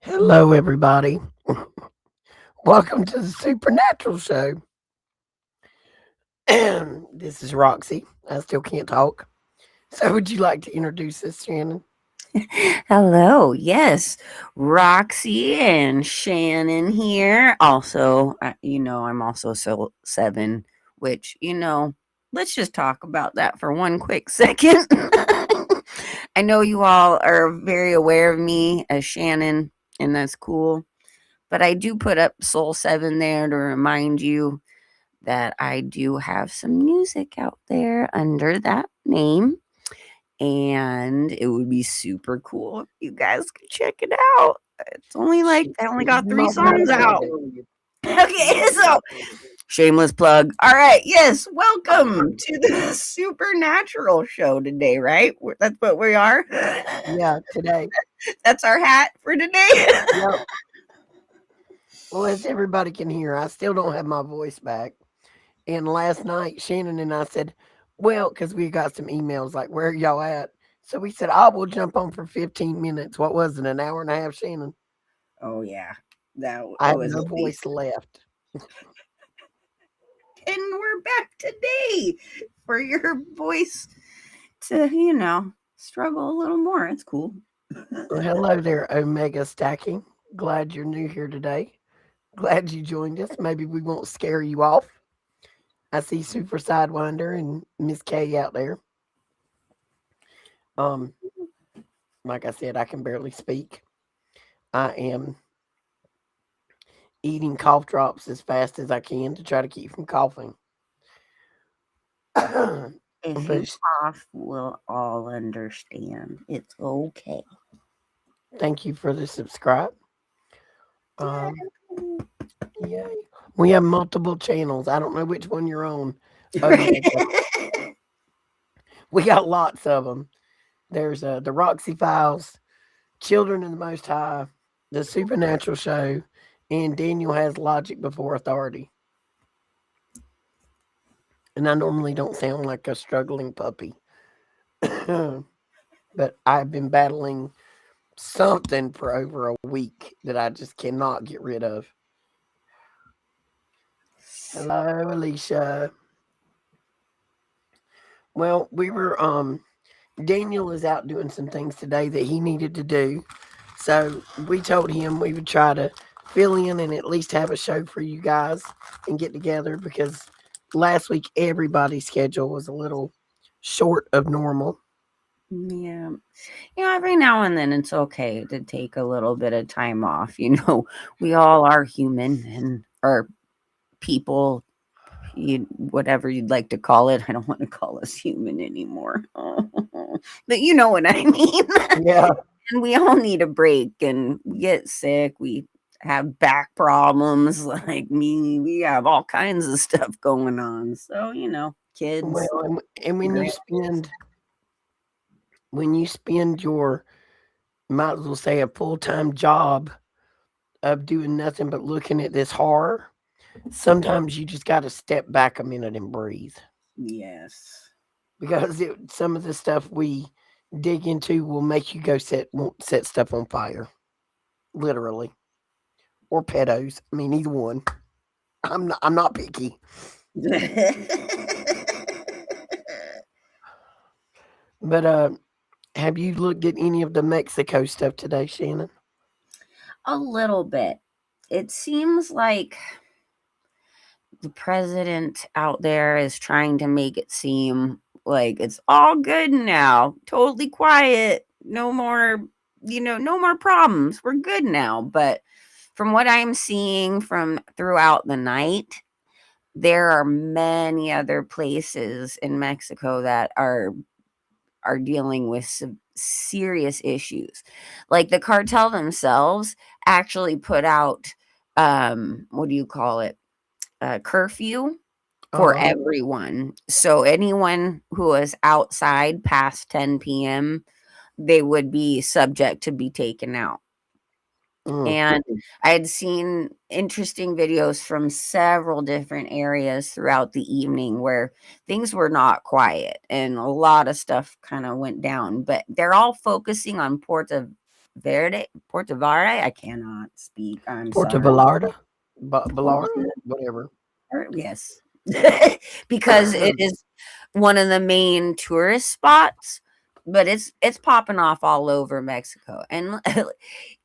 Hello, everybody. Welcome to the Supernatural Show. This is Roxy. I still can't talk. So, would you like to introduce us, Shannon? Hello, yes, Roxy and Shannon here. Also, I'm also seven, which, let's just talk about that for one quick second. I know you all are very aware of me as Shannon, and that's cool. But I do put up Soul 7 there to remind you that I do have some music out there under that name, and it would be super cool if you guys could check it out. It's only like I only got You 3 might not songs have out. to. Okay, so shameless plug. All right, yes, welcome to the Supernatural show today, right? That's what we are. Yeah, today. That's our hat for today. Yep. Well, as everybody can hear, I still don't have my voice back. And last night, Shannon and I said, well, because we got some emails like, where are y'all at? So we said, I will jump on for 15 minutes. What was it, an hour and a half, Shannon? Oh yeah, that I it have was no at least. voice left. And we're back today for your voice to, struggle a little more. It's cool. Well, hello there, Omega Stacking. Glad you're new here today. Glad you joined us. Maybe we won't scare you off. I see Super Sidewinder and Miss K out there. Um, like I said, I can barely speak. I am eating cough drops as fast as I can to try to keep from coughing. If But you cough, we'll all understand. It's okay. thank you for the subscribe. Um, yay. We have multiple channels. I don't know which one you're on, Omega. We got lots of them. There's the Roxy Files, Children of the Most High, the Supernatural Show, and Daniel Has Logic Before Authority. And I normally don't sound like a struggling puppy, but I've been battling something for over a week that I just cannot get rid of. Hello, Alicia. Well, we were Daniel is out doing some things today that he needed to do. So we told him we would try to fill in and at least have a show for you guys and get together because last week everybody's schedule was a little short of normal. Yeah. Every now and then it's okay to take a little bit of time off. We all are human and are people, whatever you'd like to call it. I don't want to call us human anymore. But you know what I mean. Yeah. And we all need a break and we get sick. We have back problems like me. We have all kinds of stuff going on. So, kids, Well, and grandkids. when you spend your might as well say a full time job of doing nothing but looking at this horror, sometimes you just got to step back a minute and breathe Yes. because some of the stuff we dig into will make you go set stuff on fire, literally, or pedos. I mean, either one. I'm not picky, but have you looked at any of the Mexico stuff today, Shannon? A little bit. It seems like the president out there is trying to make it seem like it's all good now, totally quiet, no more, no more problems. We're good now. But from what I'm seeing from throughout the night, there are many other places in Mexico that are dealing with some serious issues. Like the cartel themselves actually put out what do you call it? Curfew for Uh, everyone. So anyone who is outside past 10 p.m., they would be subject to be taken out. mm, And I had seen interesting videos from several different areas throughout the evening where things were not quiet and a lot of stuff kind of went down. But they're all focusing on Verde. I cannot speak. I'm Puerto sorry. Vallarta, Vallarta, whatever. Yes. Because it is one of the main tourist spots, but it's popping off all over Mexico. And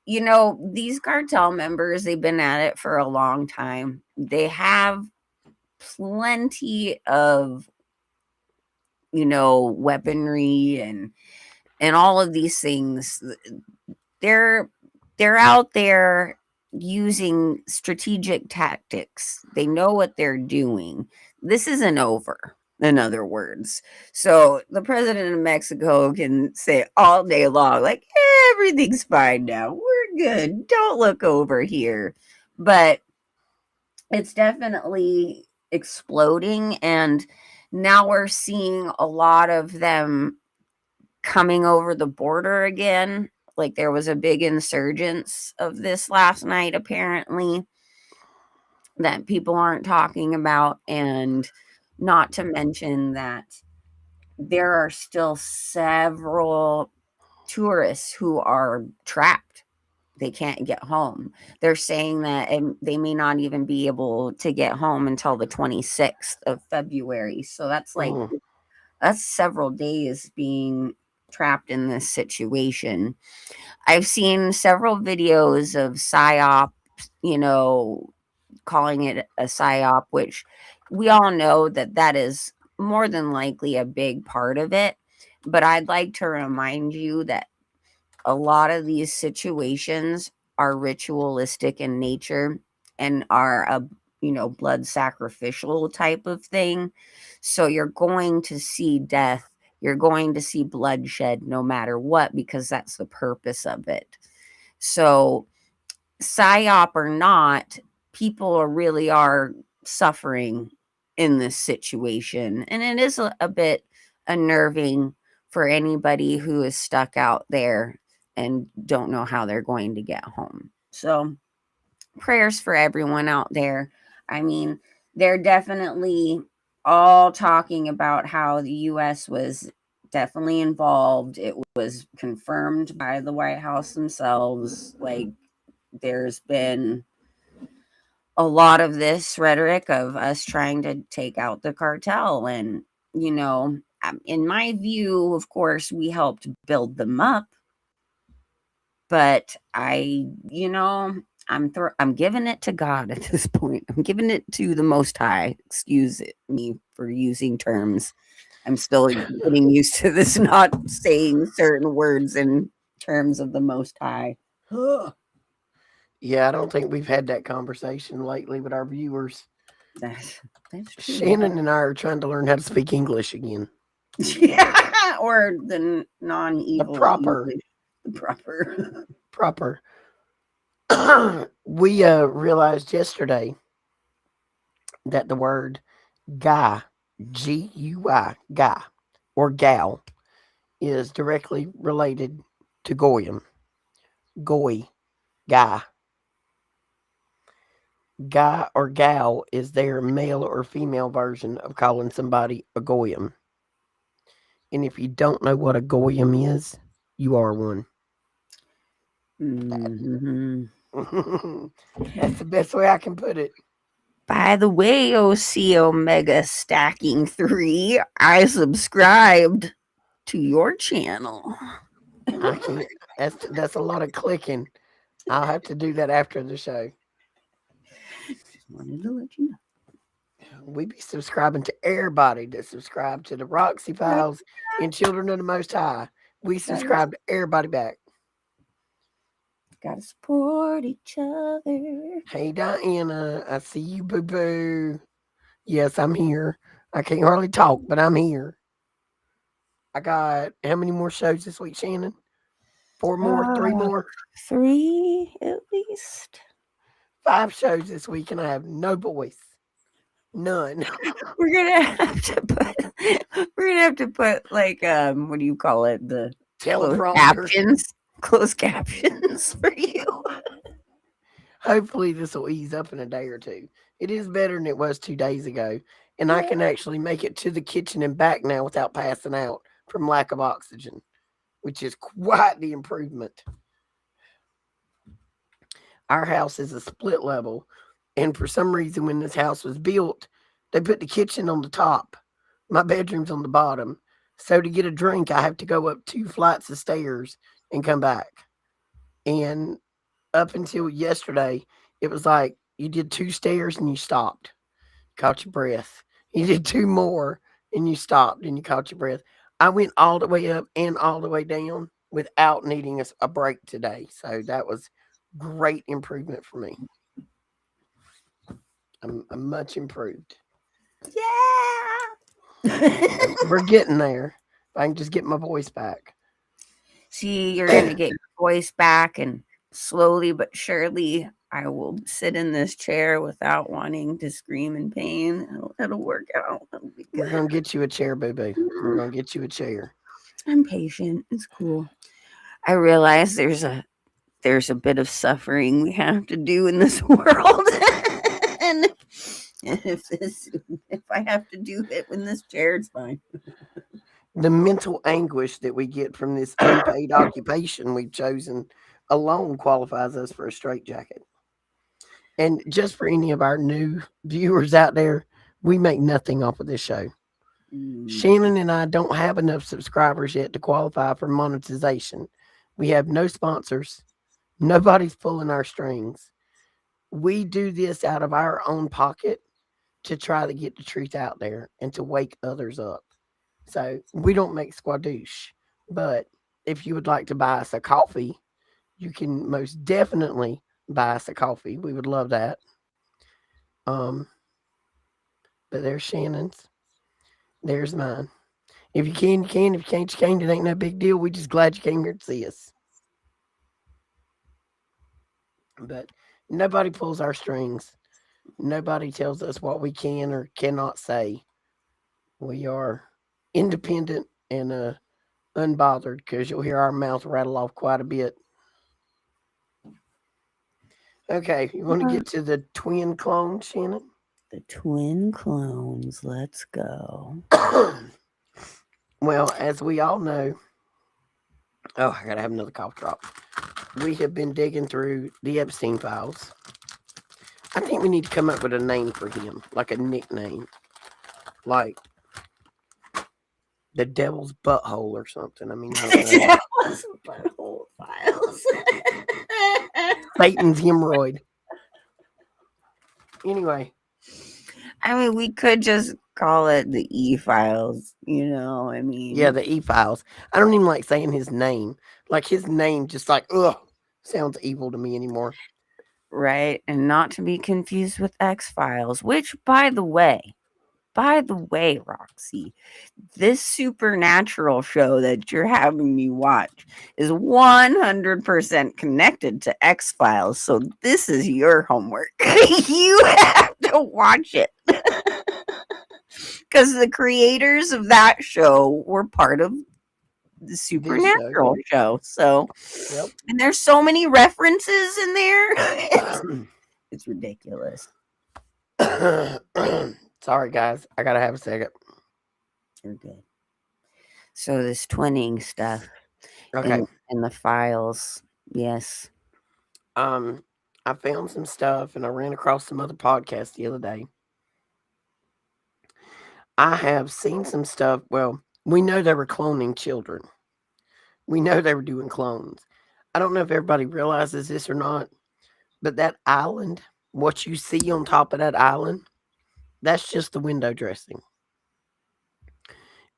these cartel members, they've been at it for a long time. They have plenty of weaponry and all of these things. They're out there using strategic tactics. They know what they're doing. This isn't over, in other words. So the president of Mexico can say all day long, like, everything's fine now. We're good. Don't look over here. But it's definitely exploding. And now we're seeing a lot of them coming over the border again. Like, there was a big insurgence of this last night, apparently, that people aren't talking about. And not to mention that there are still several tourists who are trapped. They can't get home. They're saying that they may not even be able to get home until the 26th of February. So that's that's several days being trapped in this situation. I've seen several videos of psyop, calling it a psyop, which we all know that is more than likely a big part of it. But I'd like to remind you that a lot of these situations are ritualistic in nature and are a blood sacrificial type of thing. So you're going to see death, you're going to see bloodshed no matter what, because that's the purpose of it. So psyop or not, people really are suffering in this situation, and it is a bit unnerving for anybody who is stuck out there and don't know how they're going to get home. So prayers for everyone out there. I mean, they're definitely all talking about how the US was definitely involved. It was confirmed by the White House themselves. Like, there's been a lot of this rhetoric of us trying to take out the cartel. And, in my view, of course, we helped build them up. But I'm giving it to God at this point. I'm giving it to the Most High. Excuse me for using terms. I'm still getting used to this, not saying certain words in terms of the Most High. Yeah, I don't think we've had that conversation lately with our viewers. That's true. Shannon and I are trying to learn how to speak English again. Yeah, or the non-evil The proper. English. The proper. We realized yesterday that the word guy, G-U-I, guy, or gal, is directly related to goyim. Goy, guy. Guy or gal is their male or female version of calling somebody a goyim. And if you don't know what a goyim is, you are one. Mm-hmm. That's the best way I can put it. By the way, OC Omega Stacking 3, I subscribed to your channel. I can't. That's a lot of clicking. I'll have to do that after the show. Just wanted to let you know. We be subscribing to everybody that subscribe to the Roxy Files and Children of the Most High. We subscribe to everybody back. Gotta support each other. Hey, Diana, I see you, boo-boo. Yes, I'm here. I can't hardly talk, but I'm here. I got how many more shows this week, Shannon? 4 more? 3 more? 3 at least. 5 shows this week, and I have no voice. None. We're gonna have to put like what do you call it? The teleprompter. Closed captions for you. Hopefully this will ease up in a day or two. It is better than it was 2 days ago, and I can actually make it to the kitchen and back now without passing out from lack of oxygen, which is quite the improvement. our house is a split level. And for some reason, when this house was built, they put the kitchen on the top. My bedroom's on the bottom. So to get a drink, I have to go up 2 flights of stairs and come back. And up until yesterday, it was like you did 2 stairs and you stopped, caught your breath. You did 2 more and you stopped and you caught your breath. I went all the way up and all the way down without needing a break today. So that was great improvement for me. I'm much improved. Yeah. We're getting there. If I can just get my voice back. See, you're going to get your voice back, and slowly but surely, I will sit in this chair without wanting to scream in pain. It'll work out. We're going to get you a chair, boo-boo. We're going to get you a chair. I'm patient. It's cool. I realize there's a bit of suffering we have to do in this world. and if I have to do it in this chair, it's fine. The mental anguish that we get from this unpaid occupation we've chosen alone qualifies us for a straitjacket. And just for any of our new viewers out there, we make nothing off of this show. Shannon and I don't have enough subscribers yet to qualify for monetization. We have no sponsors. Nobody's pulling our strings. We do this out of our own pocket to try to get the truth out there and to wake others up. So we don't make squadouche. But if you would like to buy us a coffee, you can most definitely buy us a coffee. We would love that. But there's Shannon's. There's mine. If you can, you can. If you can't, you can't. It ain't no big deal. We just glad you came here to see us. But nobody pulls our strings. Nobody tells us what we can or cannot say. We are independent and unbothered because you'll hear our mouth rattle off quite a bit. Okay, you want to get to the twin clones, Shannon? The twin clones. Let's go. Well, as we all know, I gotta have another cough drop. We have been digging through the Epstein files. I think we need to come up with a name for him, like a nickname, like the Devil's Butthole or something. I mean, I don't know. Devil's Butthole Files. Satan's hemorrhoid. Anyway. I mean, we could just call it the E-Files, I mean. Yeah, the E-Files. I don't even like saying his name. Like, his name just sounds evil to me anymore. Right, and not to be confused with X-Files, which, by the way, Roxy, this supernatural show that you're having me watch is 100% connected to X-Files, so this is your homework. You have to watch it. Because the creators of that show were part of the supernatural show. So, yep. And there's so many references in there. It's ridiculous. Sorry, guys. I gotta have a second. You're good. So this twinning stuff. Okay. In the files. Yes. I found some stuff and I ran across some other podcasts the other day. I have seen some stuff. Well, we know they were cloning children. We know they were doing clones. I don't know if everybody realizes this or not, but that island, what you see on top of that island, that's just the window dressing.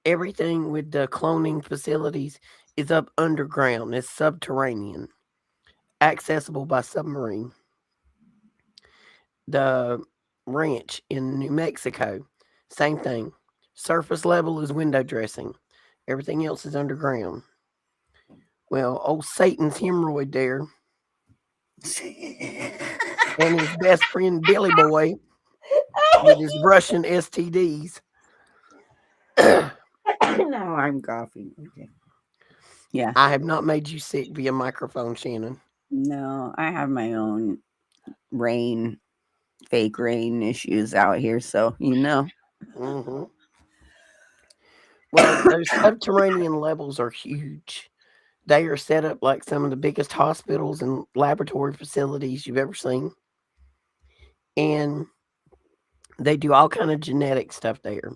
Everything with the cloning facilities is up underground. It's subterranean, accessible by submarine. The ranch in New Mexico, same thing. Surface level is window dressing. Everything else is underground. Well, old Satan's hemorrhoid there and his best friend Billy Boy with his Russian STDs. No, I'm coughing. Okay. Yeah. I have not made you sick via microphone, Shannon. No, I have my own fake rain issues out here, so Mm-hmm. Well, those subterranean levels are huge. They are set up like some of the biggest hospitals and laboratory facilities you've ever seen. And they do all kind of genetic stuff there.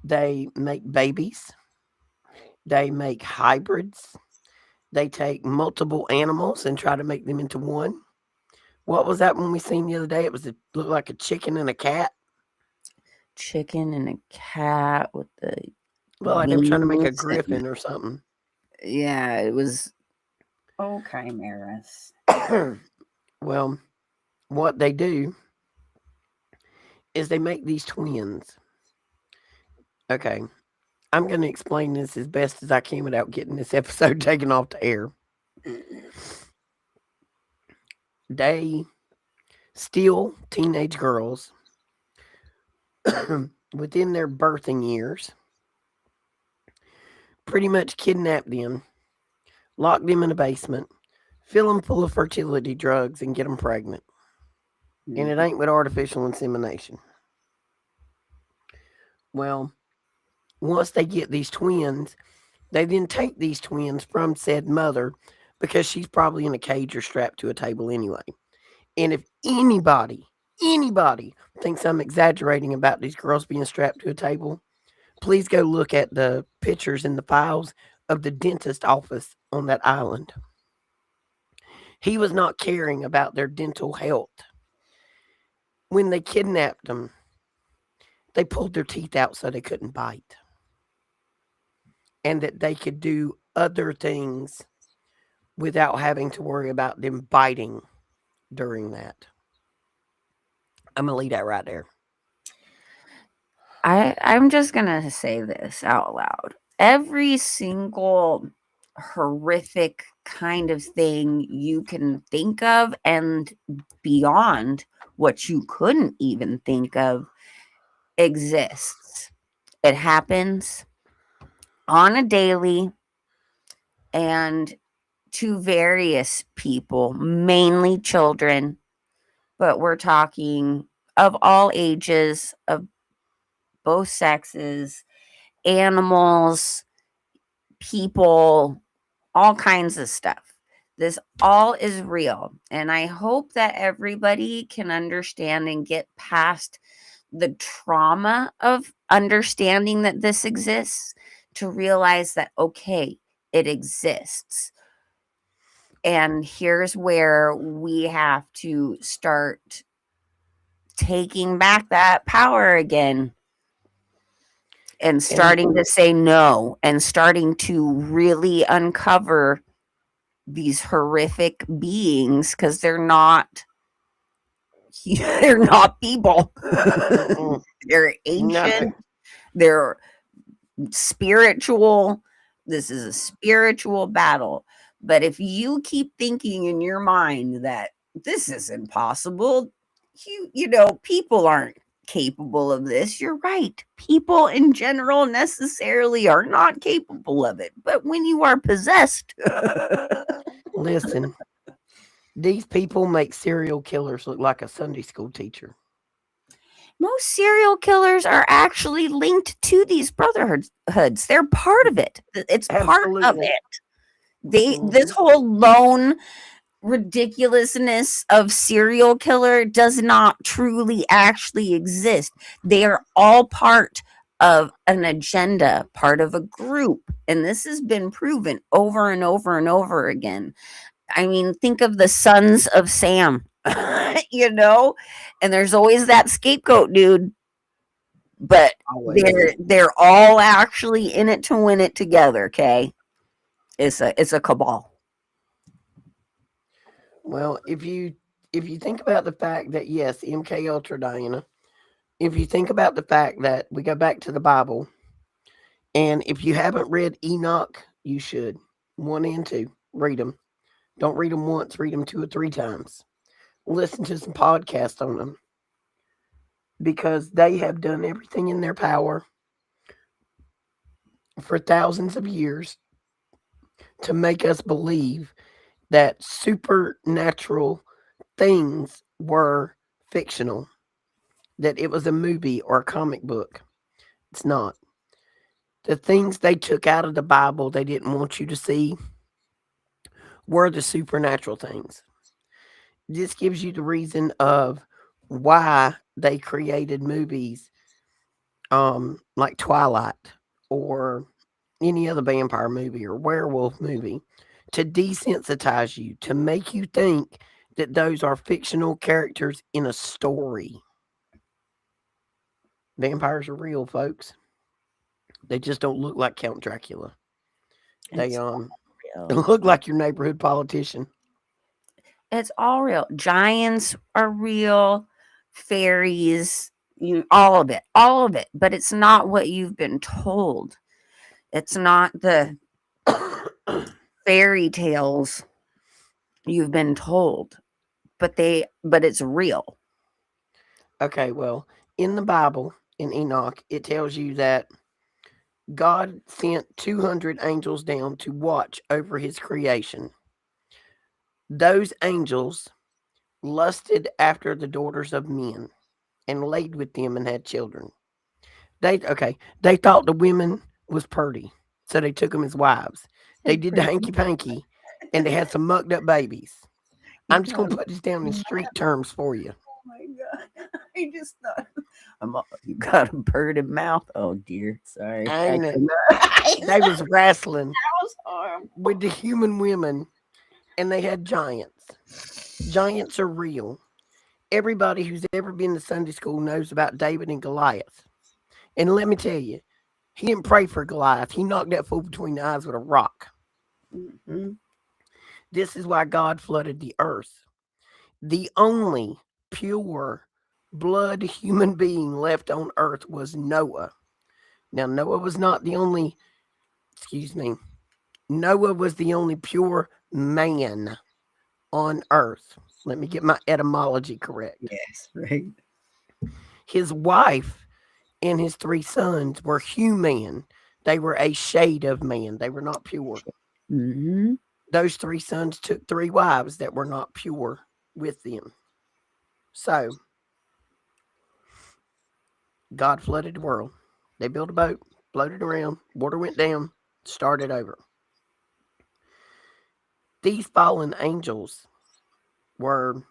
They make babies. They make hybrids. They take multiple animals and try to make them into one. What was that one we seen the other day? It was looked like a chicken and a cat. Chicken and a cat with the Well, like they were trying to make a wings. griffin or something. Yeah, it was. Oh, chimeras. Well, what they do is they make these twins. Okay, I'm going to explain this as best as I can without getting this episode taken off the air. They steal teenage girls within their birthing years, pretty much kidnap them, lock them in a basement, fill them full of fertility drugs, and get them pregnant. And it ain't with artificial insemination. Well, once they get these twins, they then take these twins from said mother because she's probably in a cage or strapped to a table anyway. And if anybody thinks I'm exaggerating about these girls being strapped to a table, please go look at the pictures in the files of the dentist office on that island. He was not caring about their dental health. When they kidnapped them, they pulled their teeth out so they couldn't bite. And that they could do other things without having to worry about them biting during that. I'm going to leave that right there. I'm just going to say this out loud. Every single horrific kind of thing you can think of and beyond what you couldn't even think of exists. It happens on a daily and to various people, mainly children, but we're talking of all ages, of both sexes, animals, people, all kinds of stuff. This all is real. And I hope that everybody can understand and get past the trauma of understanding that this exists to realize that, okay, it exists. And here's where we have to start taking back that power again and starting to say no and starting to really uncover these horrific beings because they're not people. They're ancient. Nothing. They're spiritual. This is a spiritual battle. But if you keep thinking in your mind that this is impossible, you know, people aren't capable of this. You're right. People in general necessarily are not capable of it. But when you are possessed, listen, these people make serial killers look like a Sunday school teacher. Most serial killers are actually linked to these brotherhoods. They're part of it. It's Absolutely. Part of it. This whole lone ridiculousness of serial killer does not truly actually exist. They are all part of an agenda, part of a group. And this has been proven over and over and over again. I mean, think of the Sons of Sam, you know, and there's always that scapegoat dude, but they're all actually in it to win it together. Okay. It's a cabal. Well, if you think about the fact that yes, MK Ultra, Diana, if you think about the fact that we go back to the Bible, and if you haven't read Enoch, you should. 1 and 2, read them. Don't read them once, read them 2 or 3 times. Listen to some podcasts on them, because they have done everything in their power for thousands of years to make us believe that supernatural things were fictional, that it was a movie or a comic book. It's not. The things they took out of the Bible they didn't want you to see, were the supernatural things. This gives you the reason of why they created movies like Twilight or any other vampire movie or werewolf movie to desensitize you, to make you think that those are fictional characters in a story. Vampires are real, folks. They just don't look like Count Dracula. They It's all real. look like your neighborhood politician. It's all real. Giants are real. Fairies, all of it. But it's not what you've been told. It's not the fairy tales you've been told, but it's real. Okay, well, in the Bible, in Enoch, it tells you that God sent 200 angels down to watch over his creation. Those angels lusted after the daughters of men and laid with them and had children. They thought the women was purty, so they took them as wives. They did the hanky panky, and they had some mucked up babies. I'm just gonna put this down in street terms for you. Oh my god! I just thought you got a bird in mouth. Oh dear, sorry. And they was wrestling with the human women, and they had giants. Giants are real. Everybody who's ever been to Sunday school knows about David and Goliath. And let me tell you, he didn't pray for Goliath. He knocked that fool between the eyes with a rock. Mm-hmm. This is why God flooded the earth. The only pure blood human being left on earth was Noah. Now, Noah was the only pure man on earth. Let me get my etymology correct. Yes, right. His wife and his 3 sons were human. They were a shade of man. They were not pure. Mm-hmm. Those 3 sons took 3 wives that were not pure with them. So, God flooded the world. They built a boat, floated around, water went down, started over. These fallen angels were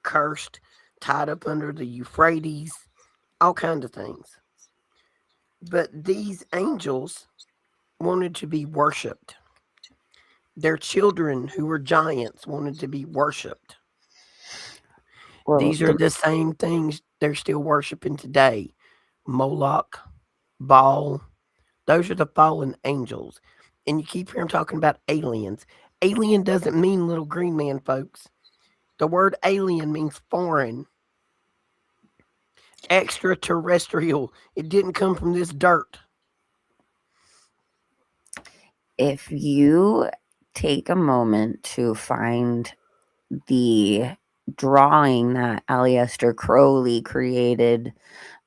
cursed, tied up under the Euphrates, all kinds of things. But these angels wanted to be worshipped. Their children, who were giants, wanted to be worshipped. Well, These are the same things they're still worshiping today. Moloch, Baal, those are the fallen angels. And you keep hearing talking about aliens. Alien doesn't mean little green man, folks. The word alien means foreign, extraterrestrial. It didn't come from this dirt. if you take a moment to find the drawing that Aleister Crowley created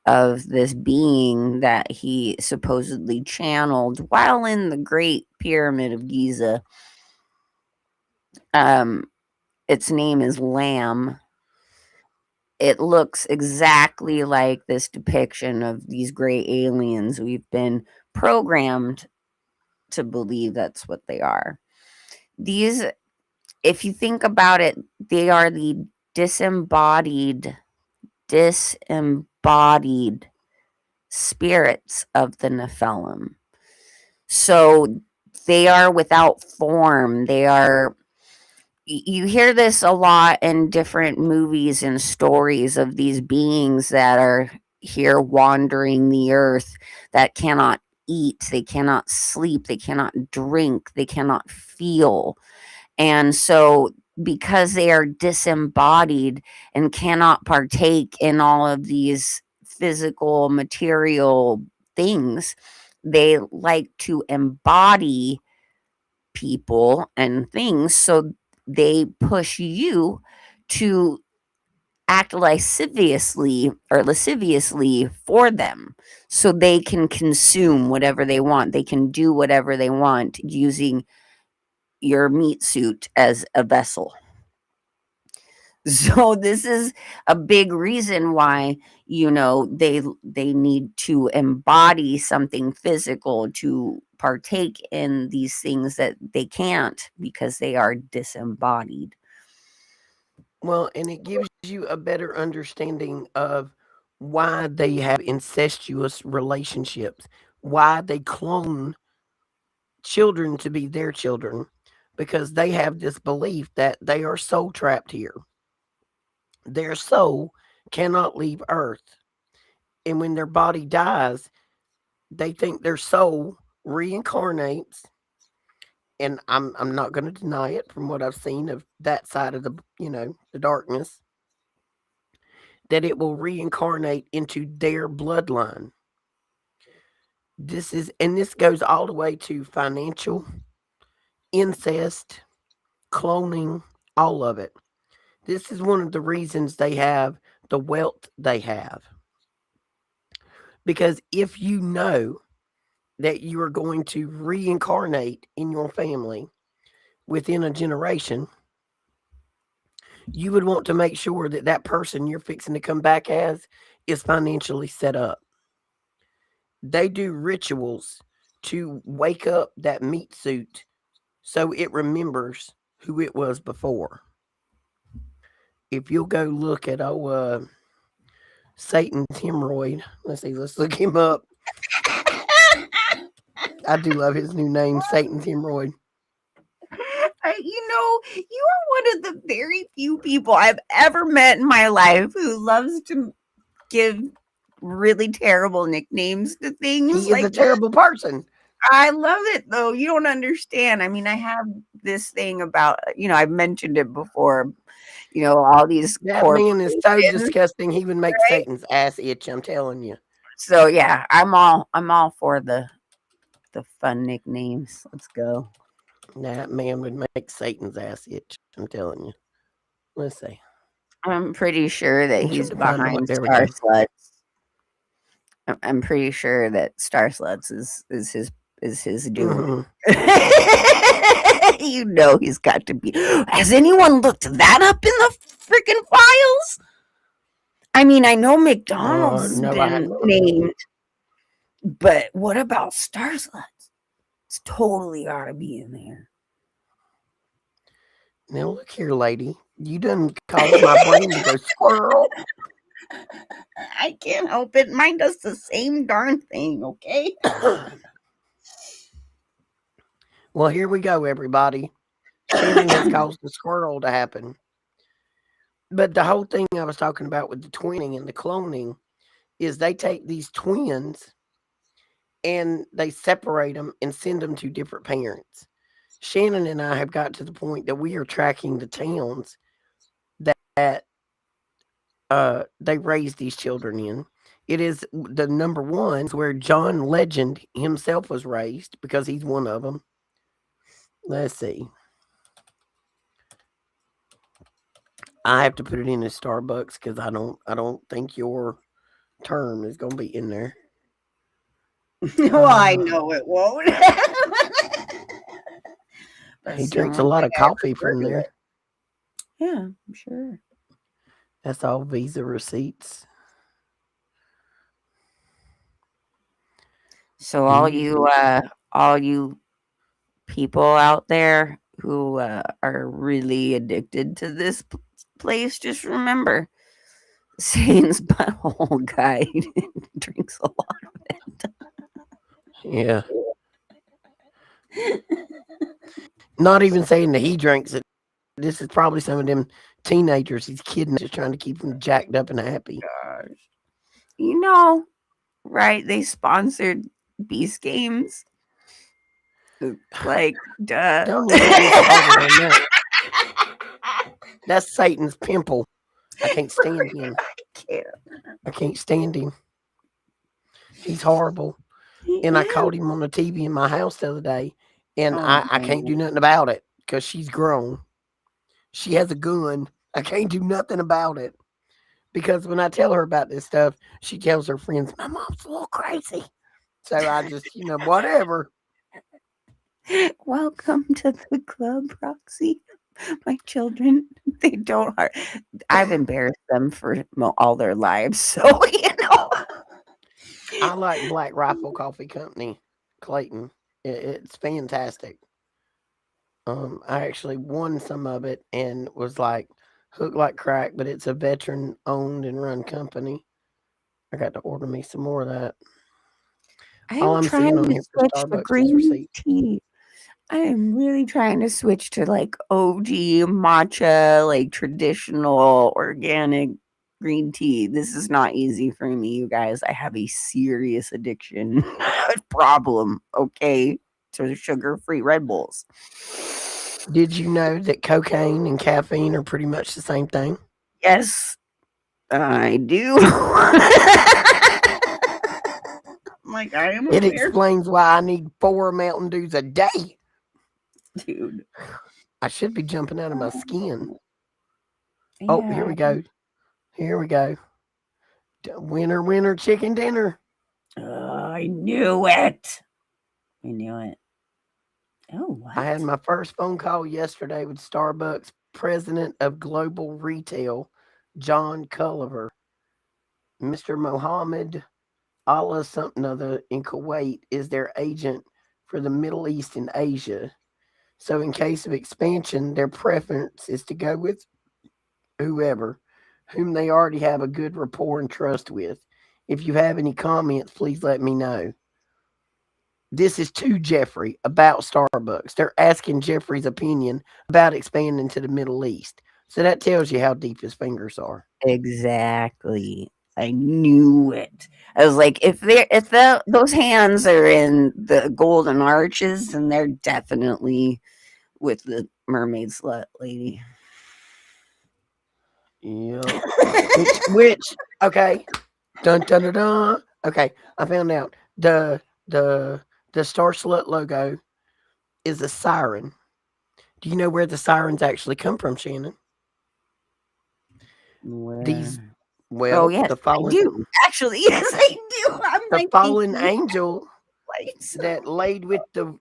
of this being that he supposedly channeled while in the Great Pyramid of Giza, its name is Lamb. It looks exactly like this depiction of these great aliens. We've been programmed to believe that's what they are. These, if you think about it, they are the disembodied spirits of the Nephilim. So they are without form. They are, you hear this a lot in different movies and stories of these beings that are here wandering the earth, that cannot eat, they cannot sleep, they cannot drink, they cannot feel. And so, because they are disembodied and cannot partake in all of these physical, material things, they like to embody people and things. So, they push you to act lasciviously for them, so they can consume whatever they want. They can do whatever they want using your meat suit as a vessel. So this is a big reason why, they need to embody something physical to partake in these things that they can't because they are disembodied. Well, and it gives you a better understanding of why they have incestuous relationships, why they clone children to be their children, because they have this belief that they are soul trapped here. Their soul cannot leave Earth. And when their body dies, they think their soul reincarnates. And I'm not going to deny it from what I've seen of that side of the darkness, that it will reincarnate into their bloodline. This goes all the way to financial, incest, cloning, all of it. This is one of the reasons they have the wealth they have. Because if you know that you are going to reincarnate in your family within a generation, you would want to make sure that that person you're fixing to come back as is financially set up. They do rituals to wake up that meat suit so it remembers who it was before. If you'll go look at Satan's hemorrhoid, let's look him up. I do love his new name, Satan's hemorrhoid. You are one of the very few people I've ever met in my life who loves to give really terrible nicknames to things. He is a terrible person. I love it though. You don't understand. I mean, I have this thing about, I've mentioned it before, all these That man is so disgusting. He would make right? Satan's ass itch. I'm telling you. So yeah, I'm all for the fun nicknames. Let's go. That man would make Satan's ass itch. I'm telling you. Let's see. I'm pretty sure that he's behind There we Star go. Sluts. I'm pretty sure that Star Sluts is his doing. You know he's got to be. Has anyone looked that up in the freaking files? I mean, I know McDonald's has been named, but what about Star Sluts? It's totally ought to be in there. Now look here, lady. You done caused my brain to go squirrel. I can't help it. Mine does the same darn thing, okay? Well, here we go, everybody. Shannon has caused the squirrel to happen. But the whole thing I was talking about with the twinning and the cloning is they take these twins and they separate them and send them to different parents. Shannon and I have got to the point that we are tracking the towns that they raised these children in. It is the number one where John Legend himself was raised, because he's one of them. Let's see. I have to put it in as Starbucks because I don't think your term is going to be in there. Well, I know it won't. He drinks a lot of coffee from there. Yeah, I'm sure. That's all Visa receipts. So all you people out there who are really addicted to this place, just remember, Satan's butthole guy drinks a lot of it. Yeah. Not even saying that he drinks it. This is probably some of them teenagers he's kidnapped, just trying to keep them jacked up and happy. Gosh. Right? They sponsored Beast Games. Like, duh. Don't even get me started on that. That's Satan's pimple. I can't stand him. I can't stand him. He's horrible. And I caught him on the TV in my house the other day, and I can't do nothing about it because she's grown. She has a gun. I can't do nothing about it because when I tell her about this stuff, she tells her friends, my mom's a little crazy. So I just, whatever. Welcome to the club, Roxy. My children. They don't. I've embarrassed them for all their lives, so I like Black Rifle Coffee Company, Clayton. It's fantastic. I actually won some of it and was like hooked like crack, but it's a veteran owned and run company. I got to order me some more of that. All I'm I'm seeing trying on to here for switch to Starbucks is green receipts. tea. I am really trying to switch to like OG matcha, like traditional organic green tea. This is not easy for me, you guys. I have a serious addiction problem, okay, to sugar-free Red Bulls. Did you know that cocaine and caffeine are pretty much the same thing? Yes, I do. Like, I am It aware, explains why I need 4 Mountain Dews a day. dude. I should be jumping out of my skin. Oh, here Yeah, we go. Here we go. Winner, winner, chicken dinner. I knew it. I knew it. Oh, I had what? my first phone call yesterday with Starbucks president of global retail, John Culliver. Mr. Mohammed Allah something other in Kuwait is their agent for the Middle East and Asia. So in case of expansion, their preference is to go with whoever, whom they already have a good rapport and trust with. If you have any comments, please let me know. This is to Jeffrey about Starbucks. They're asking Jeffrey's opinion about expanding to the Middle East. So that tells you how deep his fingers are. Exactly. I knew it. I was like, if those hands are in the golden arches, then they're definitely with the mermaid slut lady. Yep. Which, okay. Dun dun dun dun. Okay, I found out the the Star Slut logo is a siren. Do you know where the sirens actually come from, Shannon? These, Where? Oh well, yes, I do. Actually, yes, I do. I'm the like fallen thinking, angel like, so. that laid with the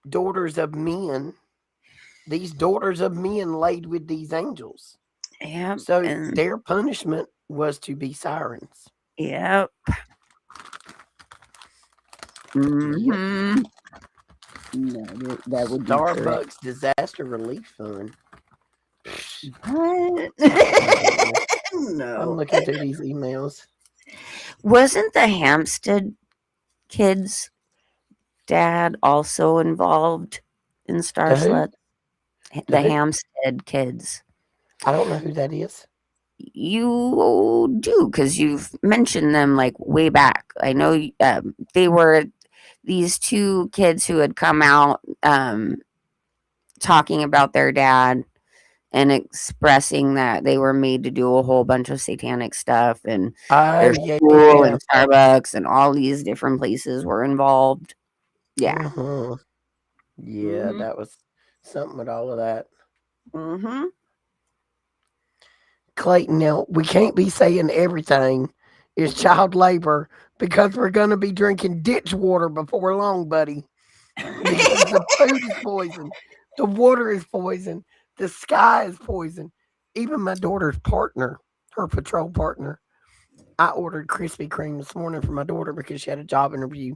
daughters of men. These daughters of men laid with these angels. Yep, So and their punishment was to be sirens. yep. Yep. Mm-hmm. That would be correct. Starbucks Disaster Relief Fund. What? I don't know. I'm No. looking through these emails. Wasn't the Hampstead kids' dad also involved in Star The who? Slut? The The who? Hampstead kids. I don't know who that is. You do because you've mentioned them like way back. I know they were these two kids who had come out talking about their dad and expressing that they were made to do a whole bunch of satanic stuff and Oh their yeah, yeah, school yeah. and Starbucks and all these different places were involved. Yeah. Hmm. Yeah, Mhm. that was something with all of that. Mhm. Clayton, now we can't be saying everything is child labor because we're gonna be drinking ditch water before long, buddy. Because the food is poison, the water is poison, the sky is poison. Even my daughter's partner, her patrol partner, I ordered Krispy Kreme this morning for my daughter because she had a job interview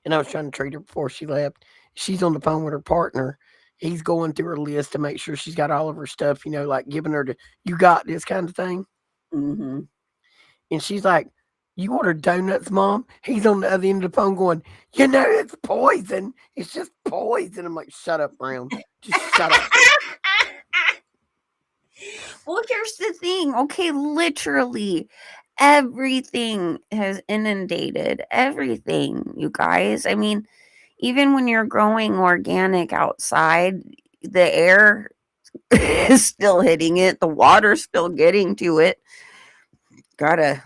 and I was trying to treat her before she left. She's on the phone with her partner. He's going through her list to make sure she's got all of her stuff, like giving her the you got this kind of thing. Mhm. And she's like, "You ordered donuts, mom?" He's on the other end of the phone going, it's poison. It's just poison. I'm like, shut up, Brown. Just shut up. Well, here's the thing. Okay, literally everything has inundated everything, you guys. I mean, even when you're growing organic outside, the air is still hitting it, the water's still getting to it. Gotta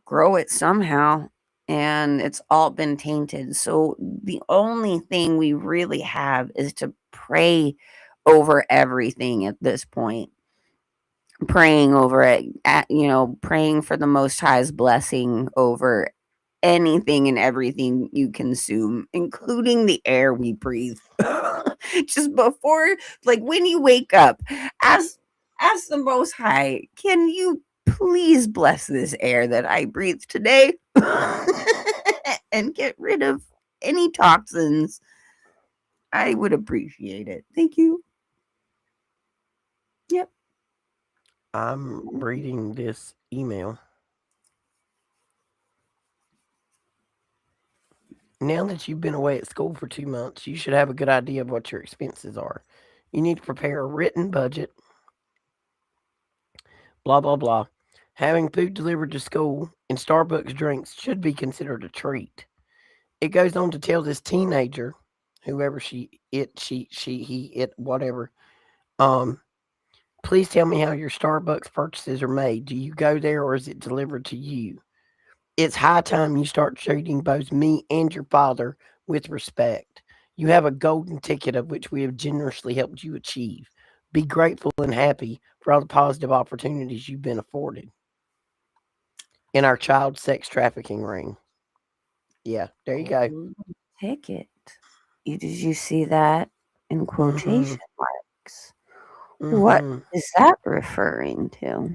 grow it somehow. And it's all been tainted. So the only thing we really have is to pray over everything at this point. Praying over it, praying for the Most High's blessing over anything and everything you consume, including the air we breathe. Just before, like when you wake up, ask the Most High, can you please bless this air that I breathe today and get rid of any toxins? I would appreciate it. Thank you. Yep. I'm reading this email. Now that you've been away at school for 2 months, you should have a good idea of what your expenses are. You need to prepare a written budget. Blah, blah, blah. Having food delivered to school and Starbucks drinks should be considered a treat. It goes on to tell this teenager, whoever she, he, it, whatever, um, please tell me how your Starbucks purchases are made. Do you go there or is it delivered to you? It's high time you start treating both me and your father with respect. You have a golden ticket of which we have generously helped you achieve. Be grateful and happy for all the positive opportunities you've been afforded in our child sex trafficking ring. Yeah, there you go. Golden ticket. Did you see that in Mm-hmm. quotation marks? What Mm-hmm. is that referring to?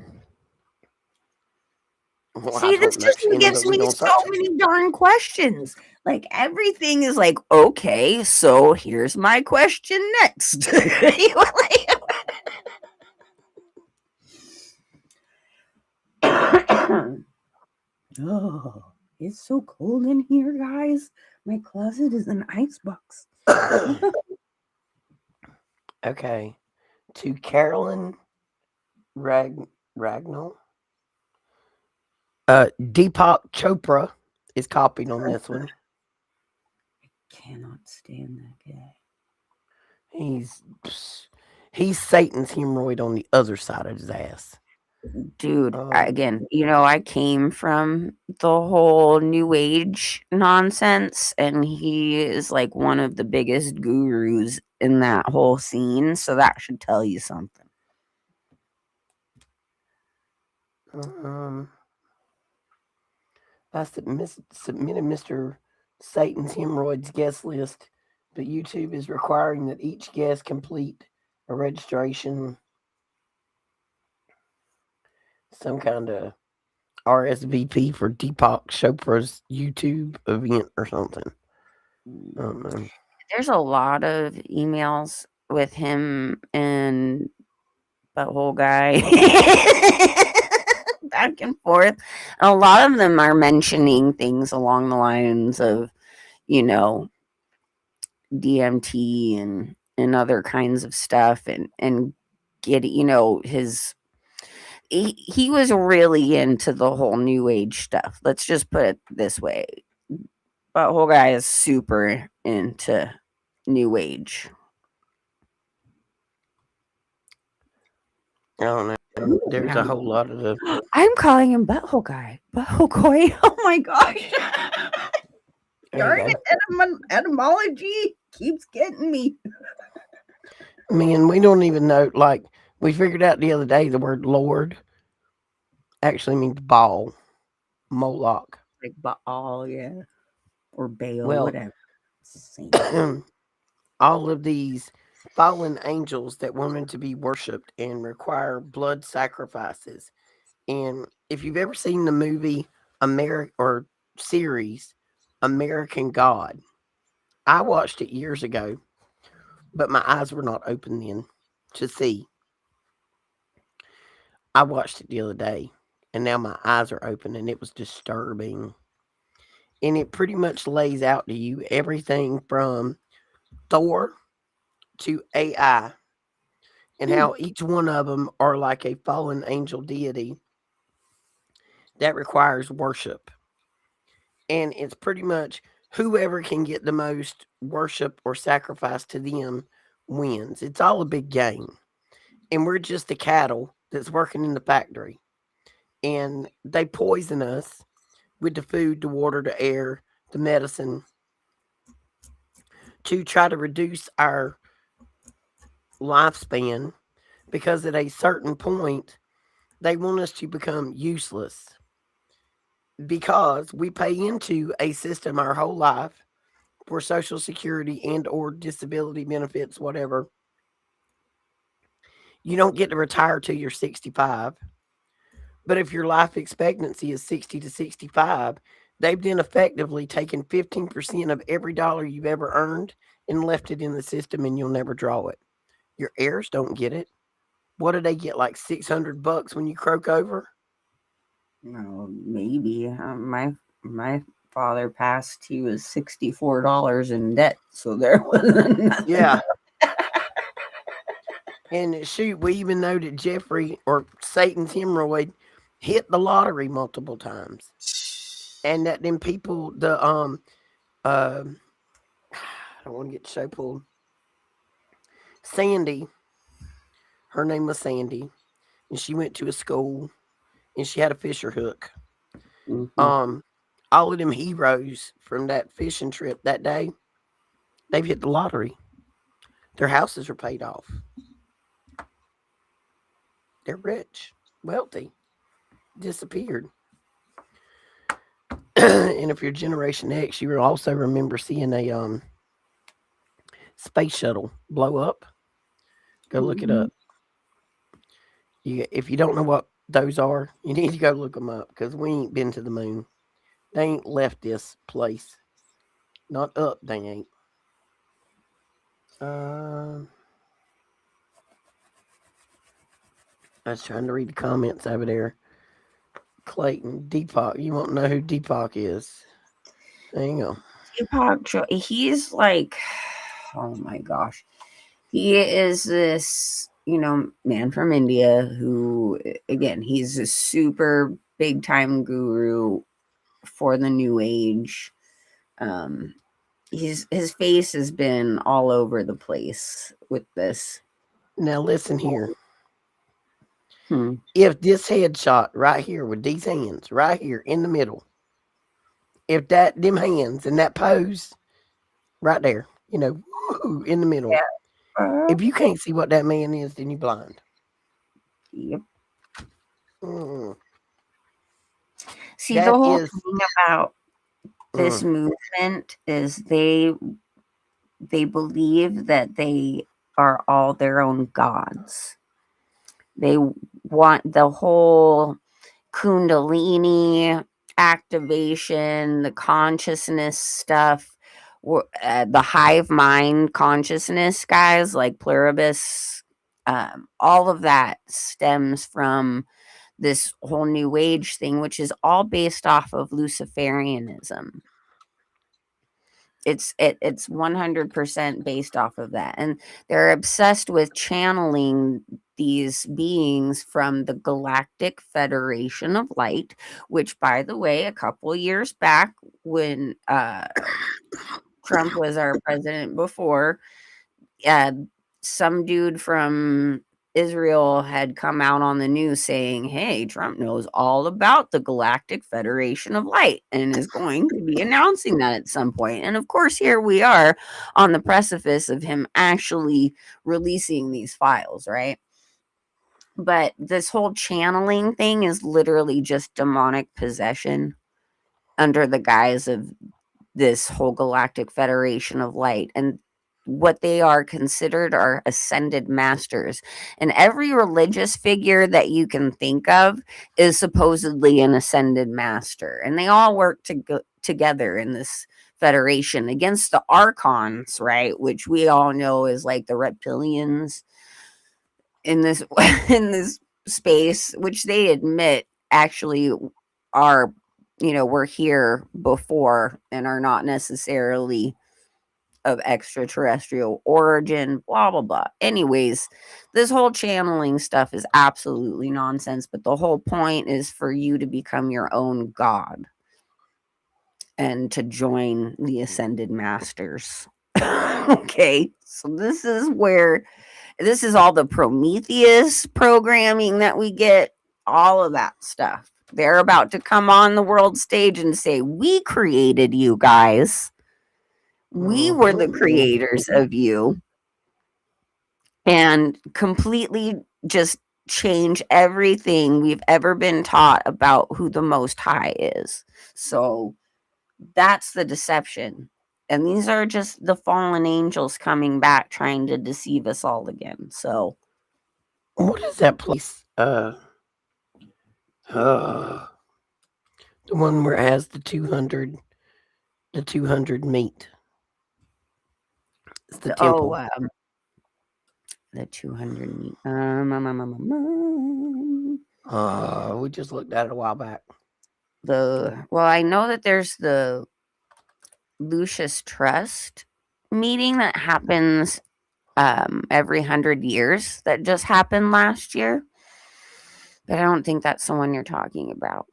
Well, I See, this don't know, just Shannon, gives but we're me gonna so search it. many darn questions. Like everything is like, okay, so here's my question next. Oh, it's so cold in here, guys. My closet is an icebox. Okay. To Carolyn Ragnall. Deepak Chopra is copied on this one. Cannot stand that guy. He's he's Satan's hemorrhoid on the other side of his ass. Dude, Um, again, I came from the whole new age nonsense, and he is like one of the biggest gurus in that whole scene. So that should tell you something. um, I submitted Mr. Satan's hemorrhoids guest list, but YouTube is requiring that each guest complete a registration, some kind of RSVP for Deepak Chopra's YouTube event or something. I don't know. There's a lot of emails with him and butthole guy back and forth. And a lot of them are mentioning things along the lines of, DMT and other kinds of stuff and get his he was really into the whole new age stuff. Let's just put it this way. Butthole guy is super into new age. I don't know. There's a whole lot of the. I'm calling him butthole guy. Butthole guy. Oh my gosh. Darn etymology keeps getting me. Man, we don't even know. Like, we figured out the other day the word Lord actually means ball, Moloch. Like Baal, yeah. Or Baal, Well, whatever. Same. all of these fallen angels that wanted to be worshipped and require blood sacrifices. And if you've ever seen the movie or series American God, I watched it years ago, but my eyes were not open then to see. I watched it the other day, and now my eyes are open, and it was disturbing. And it pretty much lays out to you everything from Thor to AI and how each one of them are like a fallen angel deity that requires worship. And it's pretty much whoever can get the most worship or sacrifice to them wins. It's all a big game. And we're just the cattle that's working in the factory. And they poison us with the food, the water, the air, the medicine to try to reduce our lifespan because at a certain point they want us to become useless. because we pay into a system our whole life for Social Security and or disability benefits, whatever. You don't get to retire till you're 65. But if your life expectancy is 60 to 65, they've then effectively taken 15% of every dollar you've ever earned and left it in the system, and you'll never draw it. Your heirs don't get it. What do they get, like $600 when you croak over? No, maybe. My father passed. He was $64 in debt, so there was nothing. Yeah. And shoot, we even know that Jeffrey or Satan's hemorrhoid hit the lottery multiple times. And that then people, I don't want to get so pulled. Sandy, her name was Sandy, and she went to a school and she had a fisher hook. Mm-hmm. All of them heroes from that fishing trip that day, they've hit the lottery. Their houses are paid off. They're rich, wealthy, disappeared. And if you're Generation X, you will also remember seeing a space shuttle blow up. Go look it up. If you don't know what those are, you need to go look them up because we ain't been to the moon. They ain't left this place. Not up, they ain't. I was trying to read the comments over there. Clayton, Deepak. You won't know who Deepak is. Hang on. Deepak, he's like, oh my gosh. He is this, man from India who, again, he's a super big time guru for the new age. His face has been all over the place with this. Now listen here. If this headshot right here with these hands right here in the middle, if them hands and that pose right there, in the middle, if you can't see what that man is, then you're blind. Yep. See, That the whole thing about this movement is they believe that they are all their own gods. They want the whole Kundalini activation, the consciousness stuff, the hive mind consciousness, guys, like Pluribus. All of that stems from this whole new age thing, which is all based off of Luciferianism. It's 100% based off of that, and they're obsessed with channeling these beings from the Galactic Federation of Light, which, by the way, a couple years back when Trump was our president before, some dude from Israel had come out on the news saying, hey, Trump knows all about the Galactic Federation of Light and is going to be announcing that at some point. And of course, here we are on the precipice of him actually releasing these files, right? But this whole channeling thing is literally just demonic possession under the guise of this whole Galactic Federation of Light. And what they are considered are ascended masters. And every religious figure that you can think of is supposedly an ascended master. And they all work together in this federation against the archons, right? Which we all know is like the reptilians in this in this space, which they admit actually are, were here before and are not necessarily of extraterrestrial origin, blah blah blah. Anyways, this whole channeling stuff is absolutely nonsense, but the whole point is for you to become your own god and to join the ascended masters. Okay, so this is all the Prometheus programming that we get, all of that stuff. They're about to come on the world stage and say, we created you guys. We were the creators of you. And completely just change everything we've ever been taught about who the Most High is. So that's the deception. And these are just the fallen angels coming back trying to deceive us all again. So What is that place? The one where it has the 200 meat. It's the temple. The 200 meat. We just looked at it a while back. I know that there's the Lucius Trust meeting that happens every 100 years that just happened last year. But I don't think that's the one you're talking about.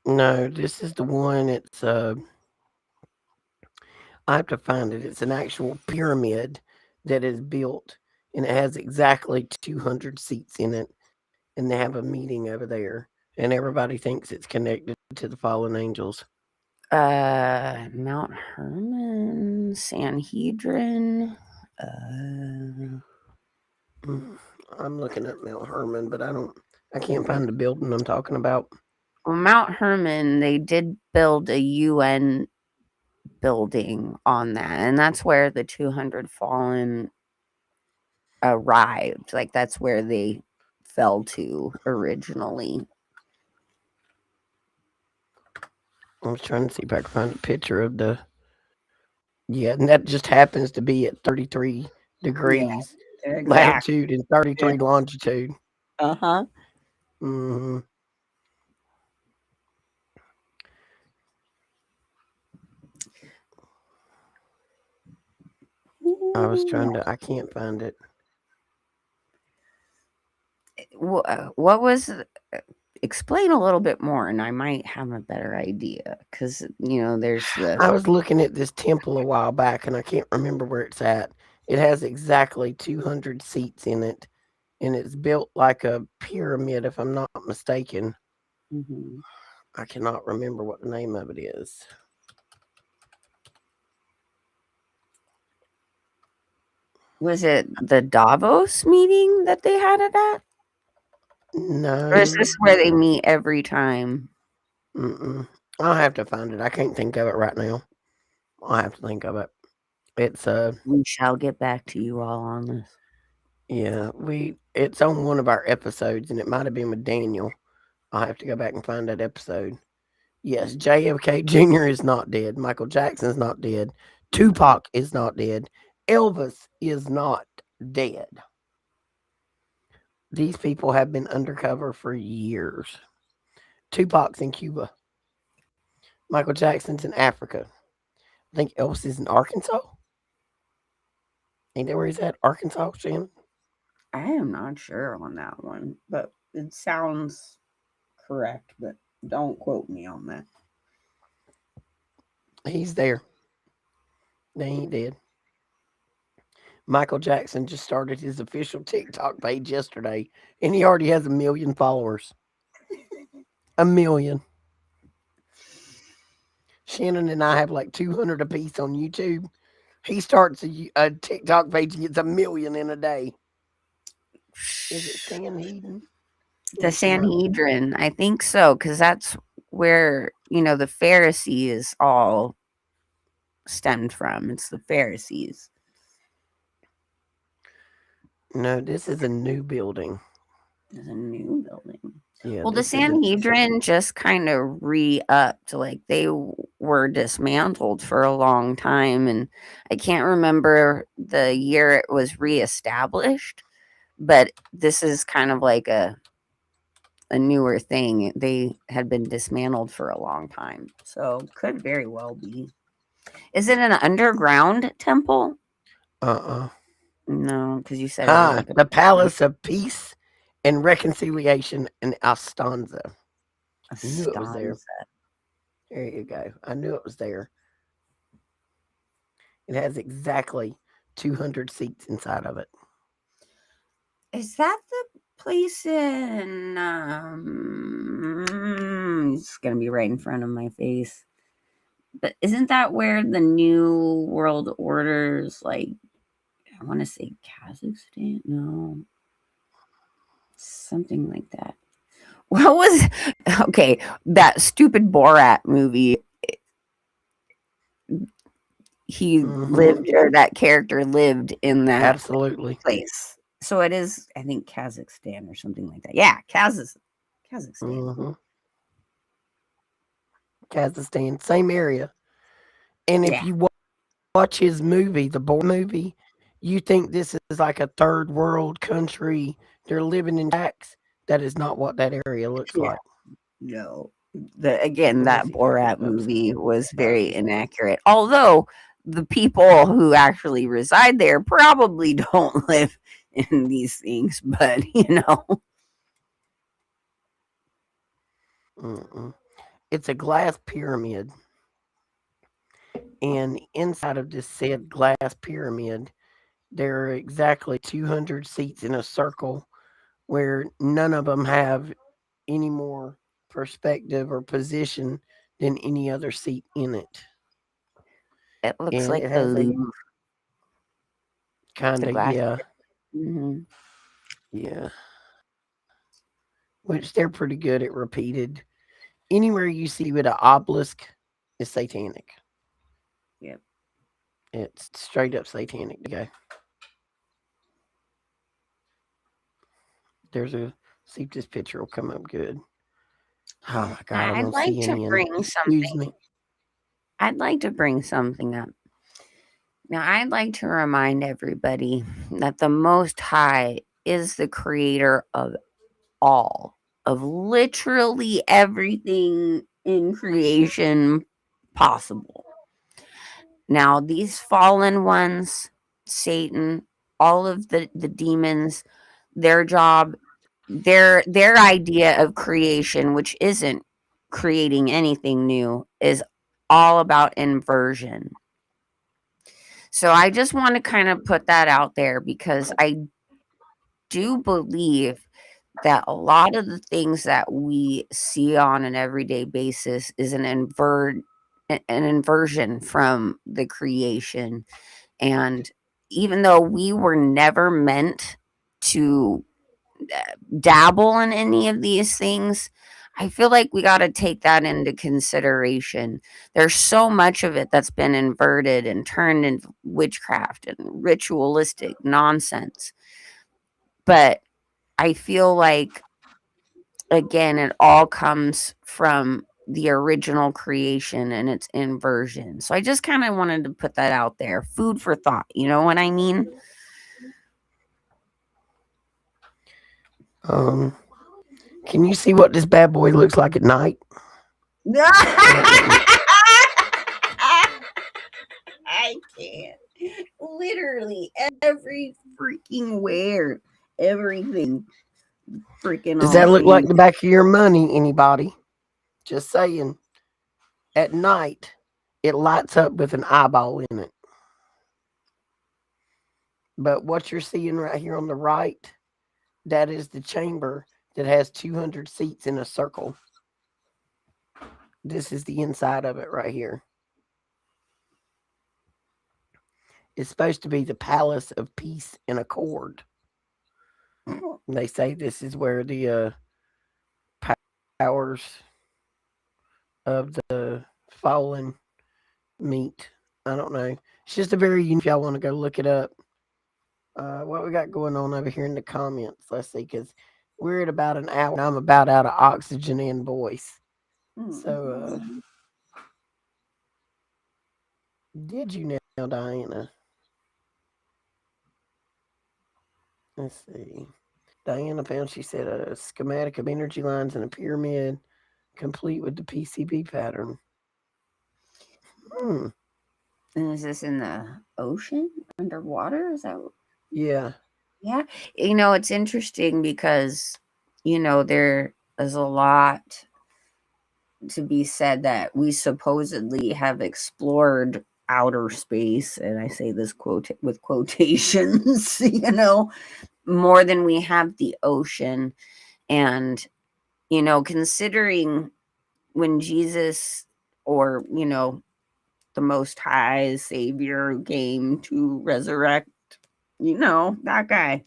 No, this is the one. It's I have to find it. It's an actual pyramid that is built, and it has exactly 200 seats in it. And they have a meeting over there, and everybody thinks it's connected to the fallen angels. Mount Hermon, Sanhedrin. I'm looking at Mount Hermon, but I can't find the building I'm talking about. Well, Mount Hermon, they did build a UN building on that, and that's where the 200 fallen arrived. Like, that's where they fell to originally. I was trying to see if I could find a picture of the. Yeah, and that just happens to be at 33 degrees latitude and 33 longitude. Uh-huh. Mm-hmm. I can't find it. What was, explain a little bit more and I might have a better idea, because, there's I was looking at this temple a while back and I can't remember where it's at. It has exactly 200 seats in it, and it's built like a pyramid, if I'm not mistaken. Mm-hmm. I cannot remember what the name of it is. Was it the Davos meeting that they had it at? No. Or is this where they meet every time? I'll have to find it. I can't think of it right now. I'll have to think of it. It's We shall get back to you all on this. Yeah, it's on one of our episodes, and it might have been with Daniel. I'll have to go back and find that episode. Yes, JFK Jr. is not dead. Michael Jackson is not dead. Tupac is not dead. Elvis is not dead. These people have been undercover for years. Tupac's in Cuba. Michael Jackson's in Africa. I think Elvis is in Arkansas. Ain't that where he's at? Arkansas, Shannon? I am not sure on that one, but it sounds correct, but don't quote me on that. He's there. They ain't dead. Michael Jackson just started his official TikTok page yesterday, and he already has 1 million followers. 1 million. Shannon and I have like 200 apiece on YouTube. He starts a TikTok page and gets 1 million in a day. Is it Sanhedrin? The Sanhedrin, I think so, because that's where, the Pharisees all stemmed from. It's the Pharisees. No, this is a new building. It's a new building. Yeah. Well, the Sanhedrin just kind of re-upped. Like, they were dismantled for a long time, and I can't remember the year it was reestablished, but this is kind of like a newer thing. They had been dismantled for a long time, so could very well be. Is it an underground temple? No, because you said it was like the Palace of Peace and Reconciliation in Astanza. I knew it was there. There you go. I knew it was there. It has exactly 200 seats inside of it. Is that the place in it's gonna be right in front of my face, but isn't that where the New World Order's, like, I want to say Kazakhstan? No, something like that. What was okay? That stupid Borat movie. He lived, or that character lived in that Absolutely. place. So it is, I think, Kazakhstan or something like that. Yeah, Kazakhstan. Kazakhstan, same area. And if Yeah, you watch his movie, the Borat movie, you think this is like a third world country. They're living in shacks. That is not what that area looks yeah. like. No, again, Let me that see if I can Borat look up some movie was very houses. inaccurate. Although the people who actually reside there probably don't live in these things, but Mm-mm. It's a glass pyramid, and inside of this said glass pyramid, there are exactly 200 seats in a circle where none of them have any more perspective or position than any other seat in it. it looks And like it the has a Louvre, kind the of, glass. yeah, Hmm. yeah, which they're pretty good at repeated. Anywhere you see with an obelisk is satanic. Yep. It's straight up satanic. Okay. There's a, see if this picture will come up good. Oh my God, I'm I'd on like to CNN. bring Excuse something. me. I'd like to bring something up. Now, I'd like to remind everybody that the Most High is the creator of all, of literally everything in creation possible. Now, these fallen ones, Satan, all of the demons, their job, their idea of creation, which isn't creating anything new, is all about inversion. So I just want to kind of put that out there because I do believe that a lot of the things that we see on an everyday basis is an inversion from the creation. And even though we were never meant to dabble in any of these things, I feel like we got to take that into consideration. There's so much of it that's been inverted and turned into witchcraft and ritualistic nonsense. But I feel like, again, it all comes from the original creation and its inversion. So I just kind of wanted to put that out there. Food for thought. You know what I mean? Um, can you see what this bad boy looks like at night? I can't. Literally every freaking where, everything freaking Does all that look like things. the back of your money, anybody? Just saying. At night, it lights up with an eyeball in it. But what you're seeing right here on the right, that is the chamber that has 200 seats in a circle. This is the inside of it right here. It's supposed to be the palace of peace and accord. They say this is where the powers of the fallen meet. I don't know. It's just a very unique. If y'all want to go look it up, what we got going on over here in the comments? Let's see, because we're at about an hour. And I'm about out of oxygen and voice. So, did you now, Diana? Let's see. Diana found, she said, a schematic of energy lines and a pyramid complete with the PCB pattern. Hmm. And is this in the ocean underwater? Is that? Yeah. Yeah. It's interesting because, there is a lot to be said that we supposedly have explored outer space. And I say this quote with quotations, more than we have the ocean. And, considering when Jesus, or, the Most High Savior, came to resurrect, that guy.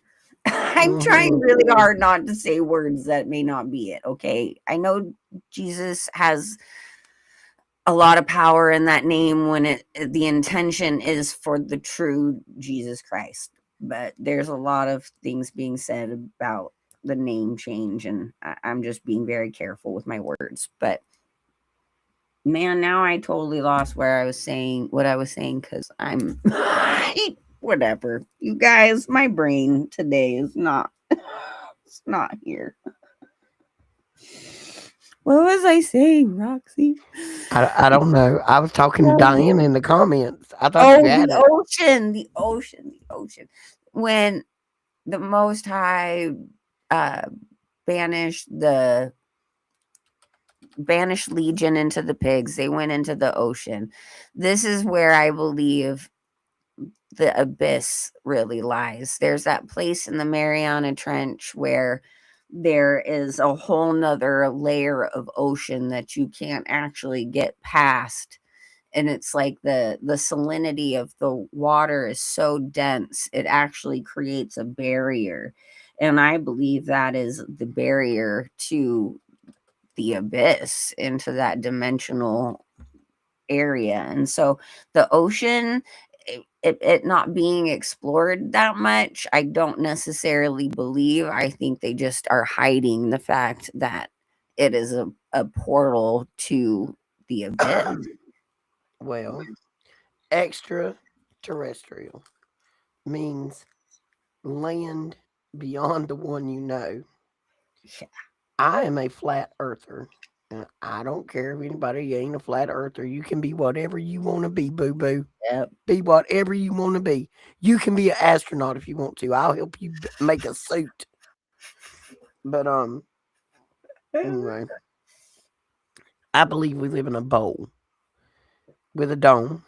I'm trying really hard not to say words that may not be it. Okay. I know Jesus has a lot of power in that name when the intention is for the true Jesus Christ. But there's a lot of things being said about the name change, and I'm just being very careful with my words. But man, now I totally lost what I was saying because I'm whatever. You guys, my brain today is not it's not here. What was I saying, Roxy? I don't know. I was talking to Diane in the comments. I thought you Oh, had the it. ocean, the ocean, the ocean. When the Most High uh, banished the banished Legion into the pigs, they went into the ocean. This is where I believe the abyss really lies. There's that place in the Mariana Trench where there is a whole nother layer of ocean that you can't actually get past, and it's like the salinity of the water is so dense it actually creates a barrier, and I believe that is the barrier to the abyss, into that dimensional area. And so the ocean, it not being explored that much, I don't necessarily believe. I think they just are hiding the fact that it is a portal to the abyss. Well, extraterrestrial means land beyond the one you know. Yeah. I am a flat earther. And I don't care if anybody ain't a flat earther. You can be whatever you want to be, boo boo. Yep. Be whatever you want to be. You can be an astronaut if you want to. I'll help you make a suit. But anyway, I believe we live in a bowl with a dome.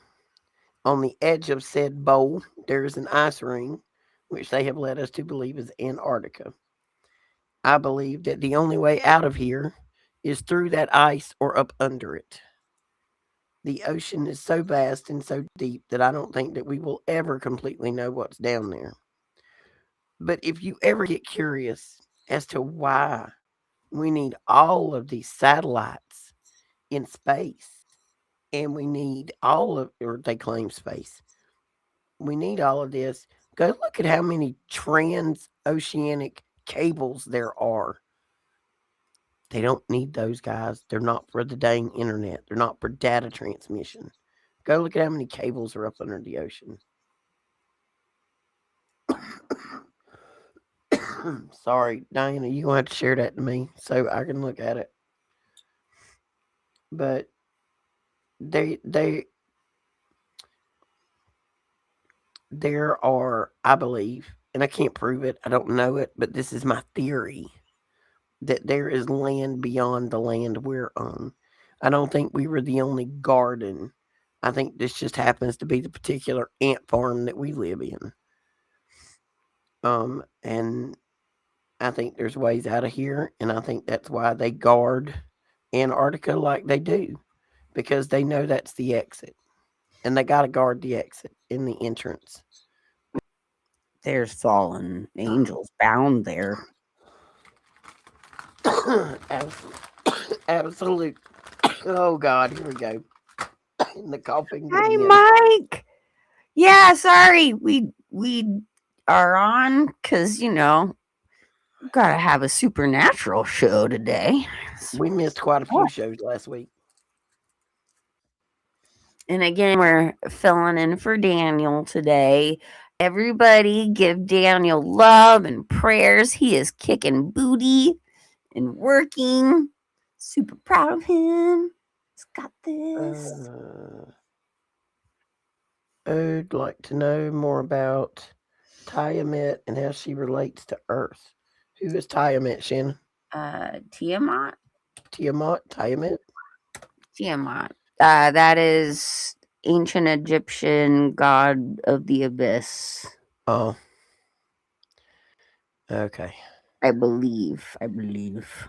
On the edge of said bowl, there is an ice ring, which they have led us to believe is Antarctica. I believe that the only way out of here is through that ice or up under it. The ocean is so vast and so deep that I don't think that we will ever completely know what's down there. But if you ever get curious as to why we need all of these satellites in space, and we need all of, or they claim space, we need all of this. Go look at how many transoceanic cables there are. They don't need those, guys. They're not for the dang internet. They're not for data transmission. Go look at how many cables are up under the ocean. Sorry, Diana, you're gonna have to share that to me so I can look at it. But they there are, I believe, and I can't prove it, I don't know it, but this is my theory, that there is land beyond the land we're on. I don't think we were the only garden. I think this just happens to be the particular ant farm that we live in. And I think there's ways out of here, and I think that's why they guard Antarctica like they do, because they know that's the exit, and they got to guard the exit in the entrance. There's fallen angels bound there. Absolute. Oh God, here we go. The coughing Hi, begins. Mike. Yeah, sorry. We are on because gotta have a supernatural show today. We missed quite a few shows last week. And again, we're filling in for Daniel today. Everybody give Daniel love and prayers. He is kicking booty and working. Super proud of him. He's got this. I'd like to know more about Tiamat and how she relates to Earth. Who is Tiamat, Shannon? Tiamat. Tiamat? Tiamat. That is ancient Egyptian god of the abyss. Oh. Okay. I believe. I believe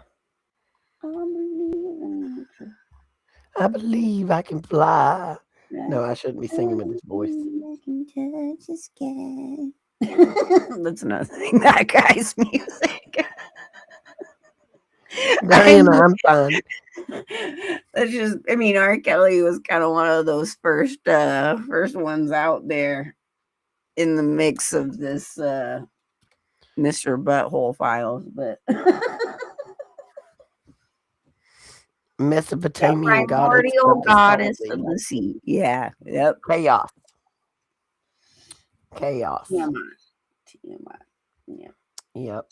I can fly. No, I shouldn't be singing with this voice. I can touch the sky. That's nothing. That guy's music. Diana, I'm fine. That's just. I mean, R. Kelly was kind of one of those first ones out there in the mix of this Mr. Butthole Files, but Mesopotamian goddess primordial of the goddess salty. of the sea. Yeah. Yep. Chaos. Chaos. TMI. Yeah. Yep.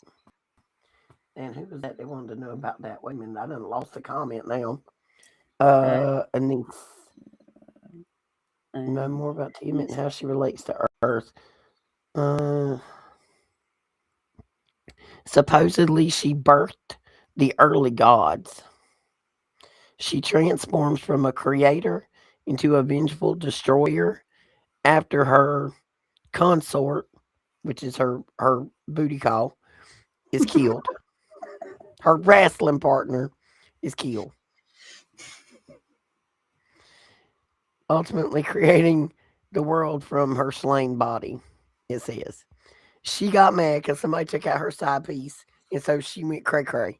And who was that? They wanted to know about that. Wait a minute, I done lost the comment now. And then know more about Tiamat and how she relates to Earth. Supposedly, she birthed the early gods. She transforms from a creator into a vengeful destroyer after her consort, which is her booty call, is killed. Her wrestling partner is killed. Ultimately creating the world from her slain body, it says. She got mad because somebody took out her side piece, and so she went cray cray.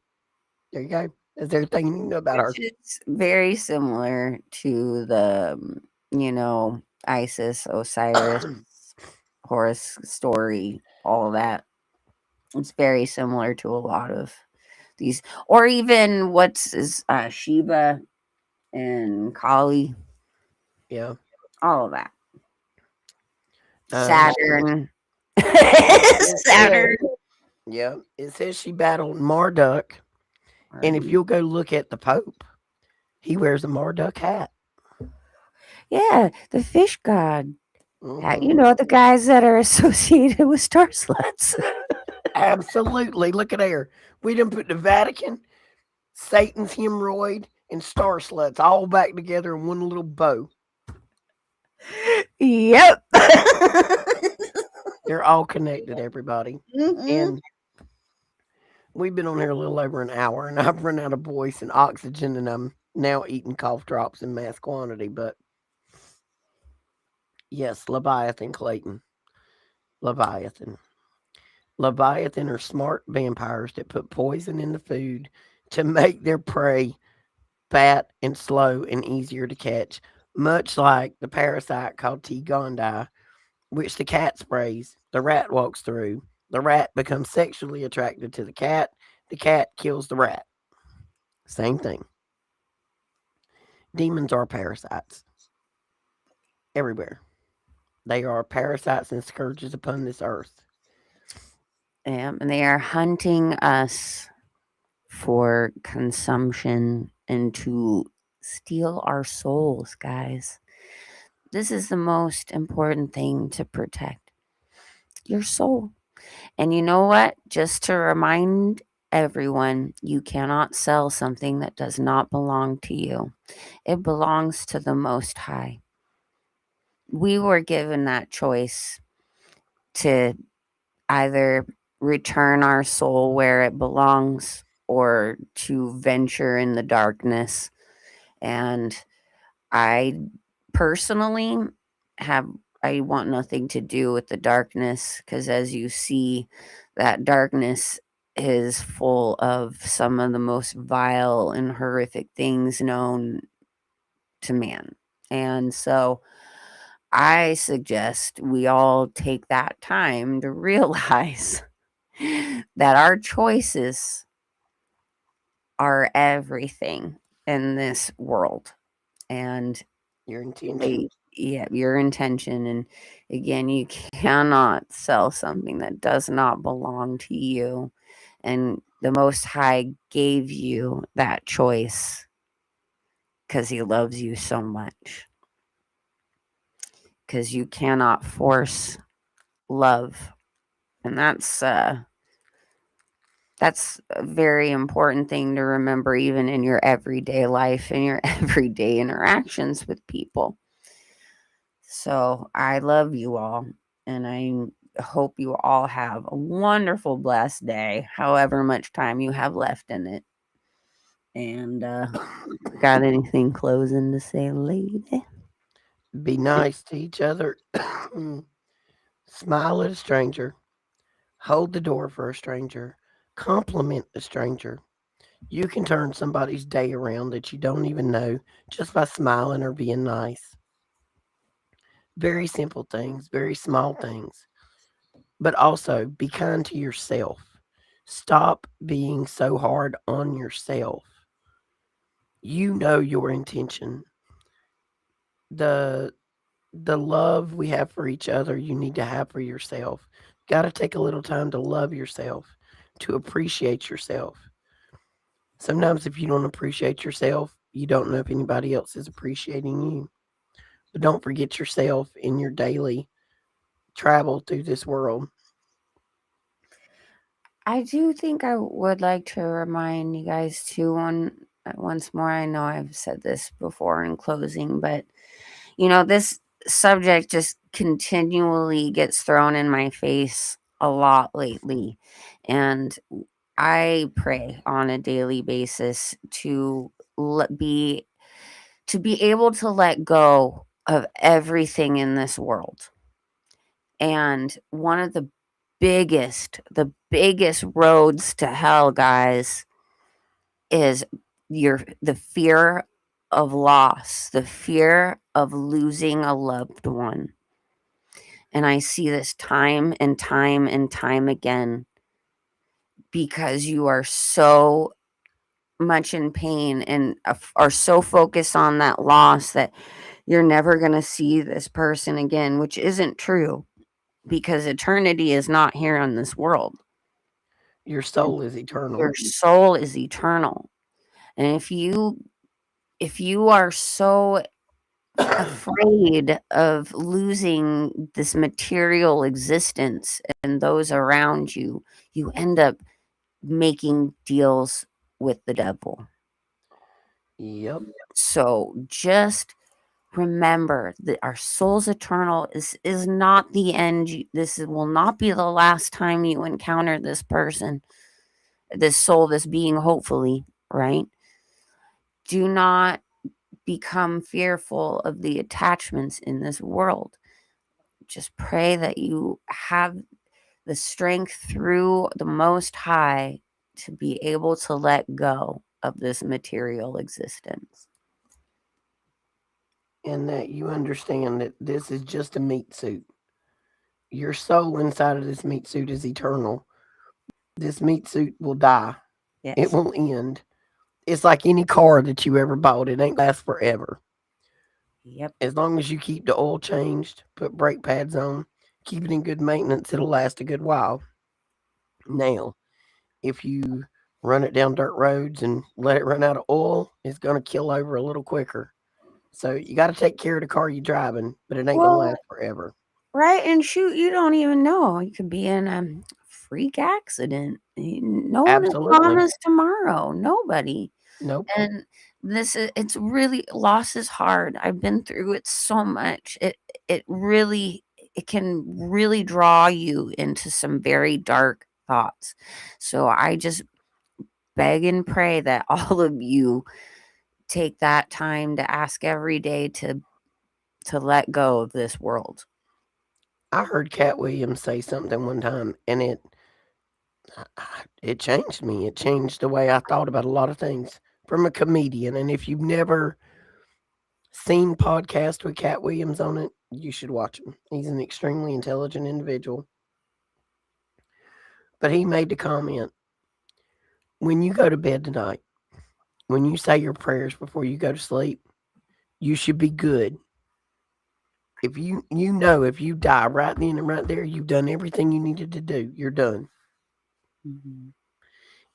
There you go. That's everything you need to know about her. Which is very similar to the, Isis, Osiris, Horus story, all of that. It's very similar to a lot of these, or even Shiva and Kali, Yeah. all of that. Um, Saturn. it Saturn. says, yeah. It says she battled Marduk. And if you'll go look at the Pope, he wears a Marduk hat. Yeah, the fish god. Mhm. The guys that are associated with star sluts. Absolutely. Look at there. We done put the Vatican, Satan's hemorrhoid, and star sluts all back together in one little bow. Yep. They're all connected, everybody. Mhm. And we've been on here a little over an hour, and I've run out of voice and oxygen, and I'm now eating cough drops in mass quantity. But yes, Leviathan, Clayton. Leviathan. Leviathan are smart vampires that put poison in the food to make their prey fat and slow and easier to catch, much like the parasite called T. gondii, which the cat sprays, the rat walks through. The rat becomes sexually attracted to the cat kills the rat. Same thing. Demons are parasites everywhere. They are parasites and scourges upon this earth. And they are hunting us for consumption and to steal our souls, guys. This is the most important thing to protect, your soul. And you know what? Just to remind everyone, you cannot sell something that does not belong to you. It belongs to the Most High. We were given that choice to either return our soul where it belongs or to venture in the darkness. And I personally have I want nothing to do with the darkness, because as you see, that darkness is full of some of the most vile and horrific things known to man. And so I suggest we all take that time to realize that our choices are everything in this world. And Your intention. your intention. And again, you cannot sell something that does not belong to you. And the Most High gave you that choice because He loves you so much. Because you cannot force love. And that's a very important thing to remember, even in your everyday life and your everyday interactions with people. So I love you all, and I hope you all have a wonderful, blessed day, however much time you have left in it. And got anything closing to say, lady? Be nice to each other. Smile at a stranger. Hold the door for a stranger. Compliment a stranger. You can turn somebody's day around that you don't even know just by smiling or being nice. Very simple things, very small things. But also be kind to yourself. Stop being so hard on yourself. You know your intention. The the love we have for each other, you need to have for yourself. Got to take a little time to love yourself, to appreciate yourself. Sometimes if you don't appreciate yourself, you don't know if anybody else is appreciating you. But don't forget yourself in your daily travel through this world. I do think I would like to remind you guys too once more. I know I've said this before in closing, but this subject just continually gets thrown in my face a lot lately. And I pray on a daily basis be to be able to let go of everything in this world. And one of the biggest roads to hell, guys, is the fear of loss, the fear of losing a loved one. And I see this time and time and time again because you are so much in pain and are so focused on that loss that you're never going to see this person again, which isn't true because eternity is not here on this world. Your soul is eternal. Your soul is eternal. And if you are so afraid of losing this material existence and those around you, you end up making deals with the devil. Yep. So just remember that our soul's eternal is not the end. This will not be the last time you encounter this person, this soul, this being, hopefully, right? Do not become fearful of the attachments in this world. Just pray that you have the strength through the Most High to be able to let go of this material existence. And that you understand that this is just a meat suit. Your soul inside of this meat suit is eternal. This meat suit will die. It Yes. will end. It's like any car that you ever bought. It ain't last forever. Yep. As long as you keep the oil changed, put brake pads on, keep it in good maintenance, it'll last a good while. Now, if you run it down dirt roads and let it run out of oil, it's going to kill over a little quicker. So you got to take care of the car you're driving, but it ain't going to Well, last forever. right, and shoot, you don't even know. You could be in a freak accident. No one is Absolutely. promised tomorrow. Nobody. Nope. And it's really, loss is hard. I've been through it so much. It can really draw you into some very dark thoughts. So I just beg and pray that all of you take that time to ask every day to let go of this world. I heard Cat Williams say something one time, and it changed me. It changed the way I thought about a lot of things from a comedian. And if you've never seen podcast with Cat Williams on it, you should watch him. He's an extremely intelligent individual. But he made the comment, when you go to bed tonight, when you say your prayers before you go to sleep, you should be good. If if you die right then and right there, you've done everything you needed to do. You're done. Mhm.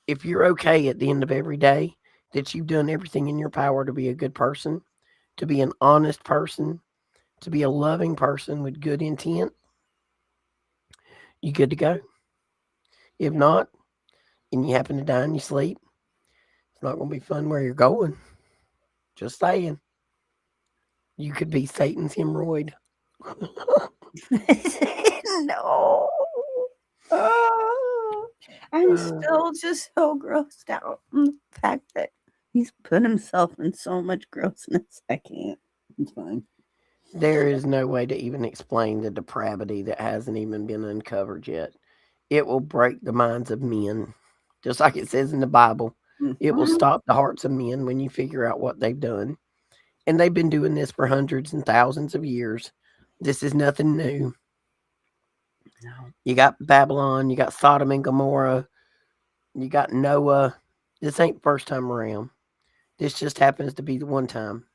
If you're okay at the end of every day that you've done everything in your power to be a good person, to be an honest person, to be a loving person with good intent, you good to go. If not, and you happen to die in your sleep, it's not going to be fun where you're going. Just saying. You could be Satan's hemorrhoid. No. Oh, I'm Uh, still just so grossed out on the fact that he's put himself in so much grossness. I can't. It's fine. There is no way to even explain the depravity that hasn't even been uncovered yet. It will break the minds of men, just like it says in the Bible. It will Mhm. stop the hearts of men when you figure out what they've done. And they've been doing this for hundreds and thousands of years. This is nothing new. No. You got Babylon, you got Sodom and Gomorrah, you got Noah. This ain't first time around. This just happens to be the one time.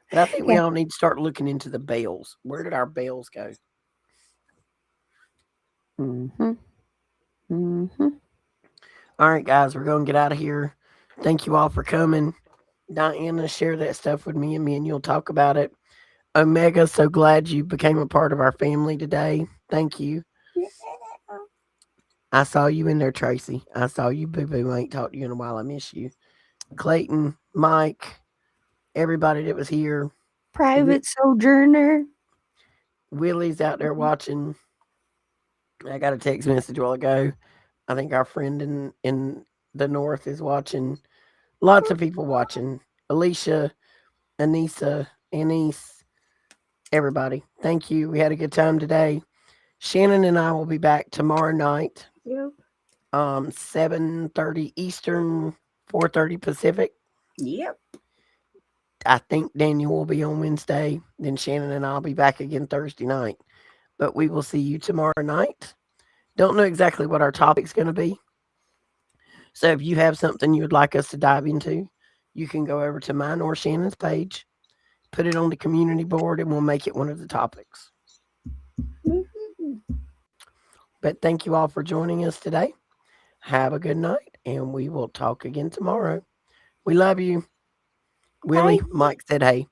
But I think we Yeah. all need to start looking into the Baals. Where did our Baals go? Mhm. Mhm. All right, guys, we're going to get out of here. Thank you all for coming. Diana, share that stuff with me and you'll talk about it. Omega, so glad you became a part of our family today. Thank you. I saw you in there, Tracy. I saw you, Boo Boo. I ain't talked to you in a while. I miss you. Clayton, Mike, everybody that was here. Private sojourner. Willie's out there watching. I got a text message a while ago. I think our friend in the north is watching. Lots of people watching. Alicia, Anissa, Anise, everybody. Thank you. We had a good time today. Shannon and I will be back tomorrow night. Yep. 7:30 Eastern, 4:30 Pacific. Yep. I think Daniel will be on Wednesday. Then Shannon and I'll be back again Thursday night. But we will see you tomorrow night. Don't know exactly what our topic's going to be. So if you have something you would like us to dive into, you can go over to mine or Shannon's page, put it on the community board, and we'll make it one of the topics. But thank you all for joining us today. Have a good night, and we will talk again tomorrow. We love you. Willie, Bye. Mike said hey.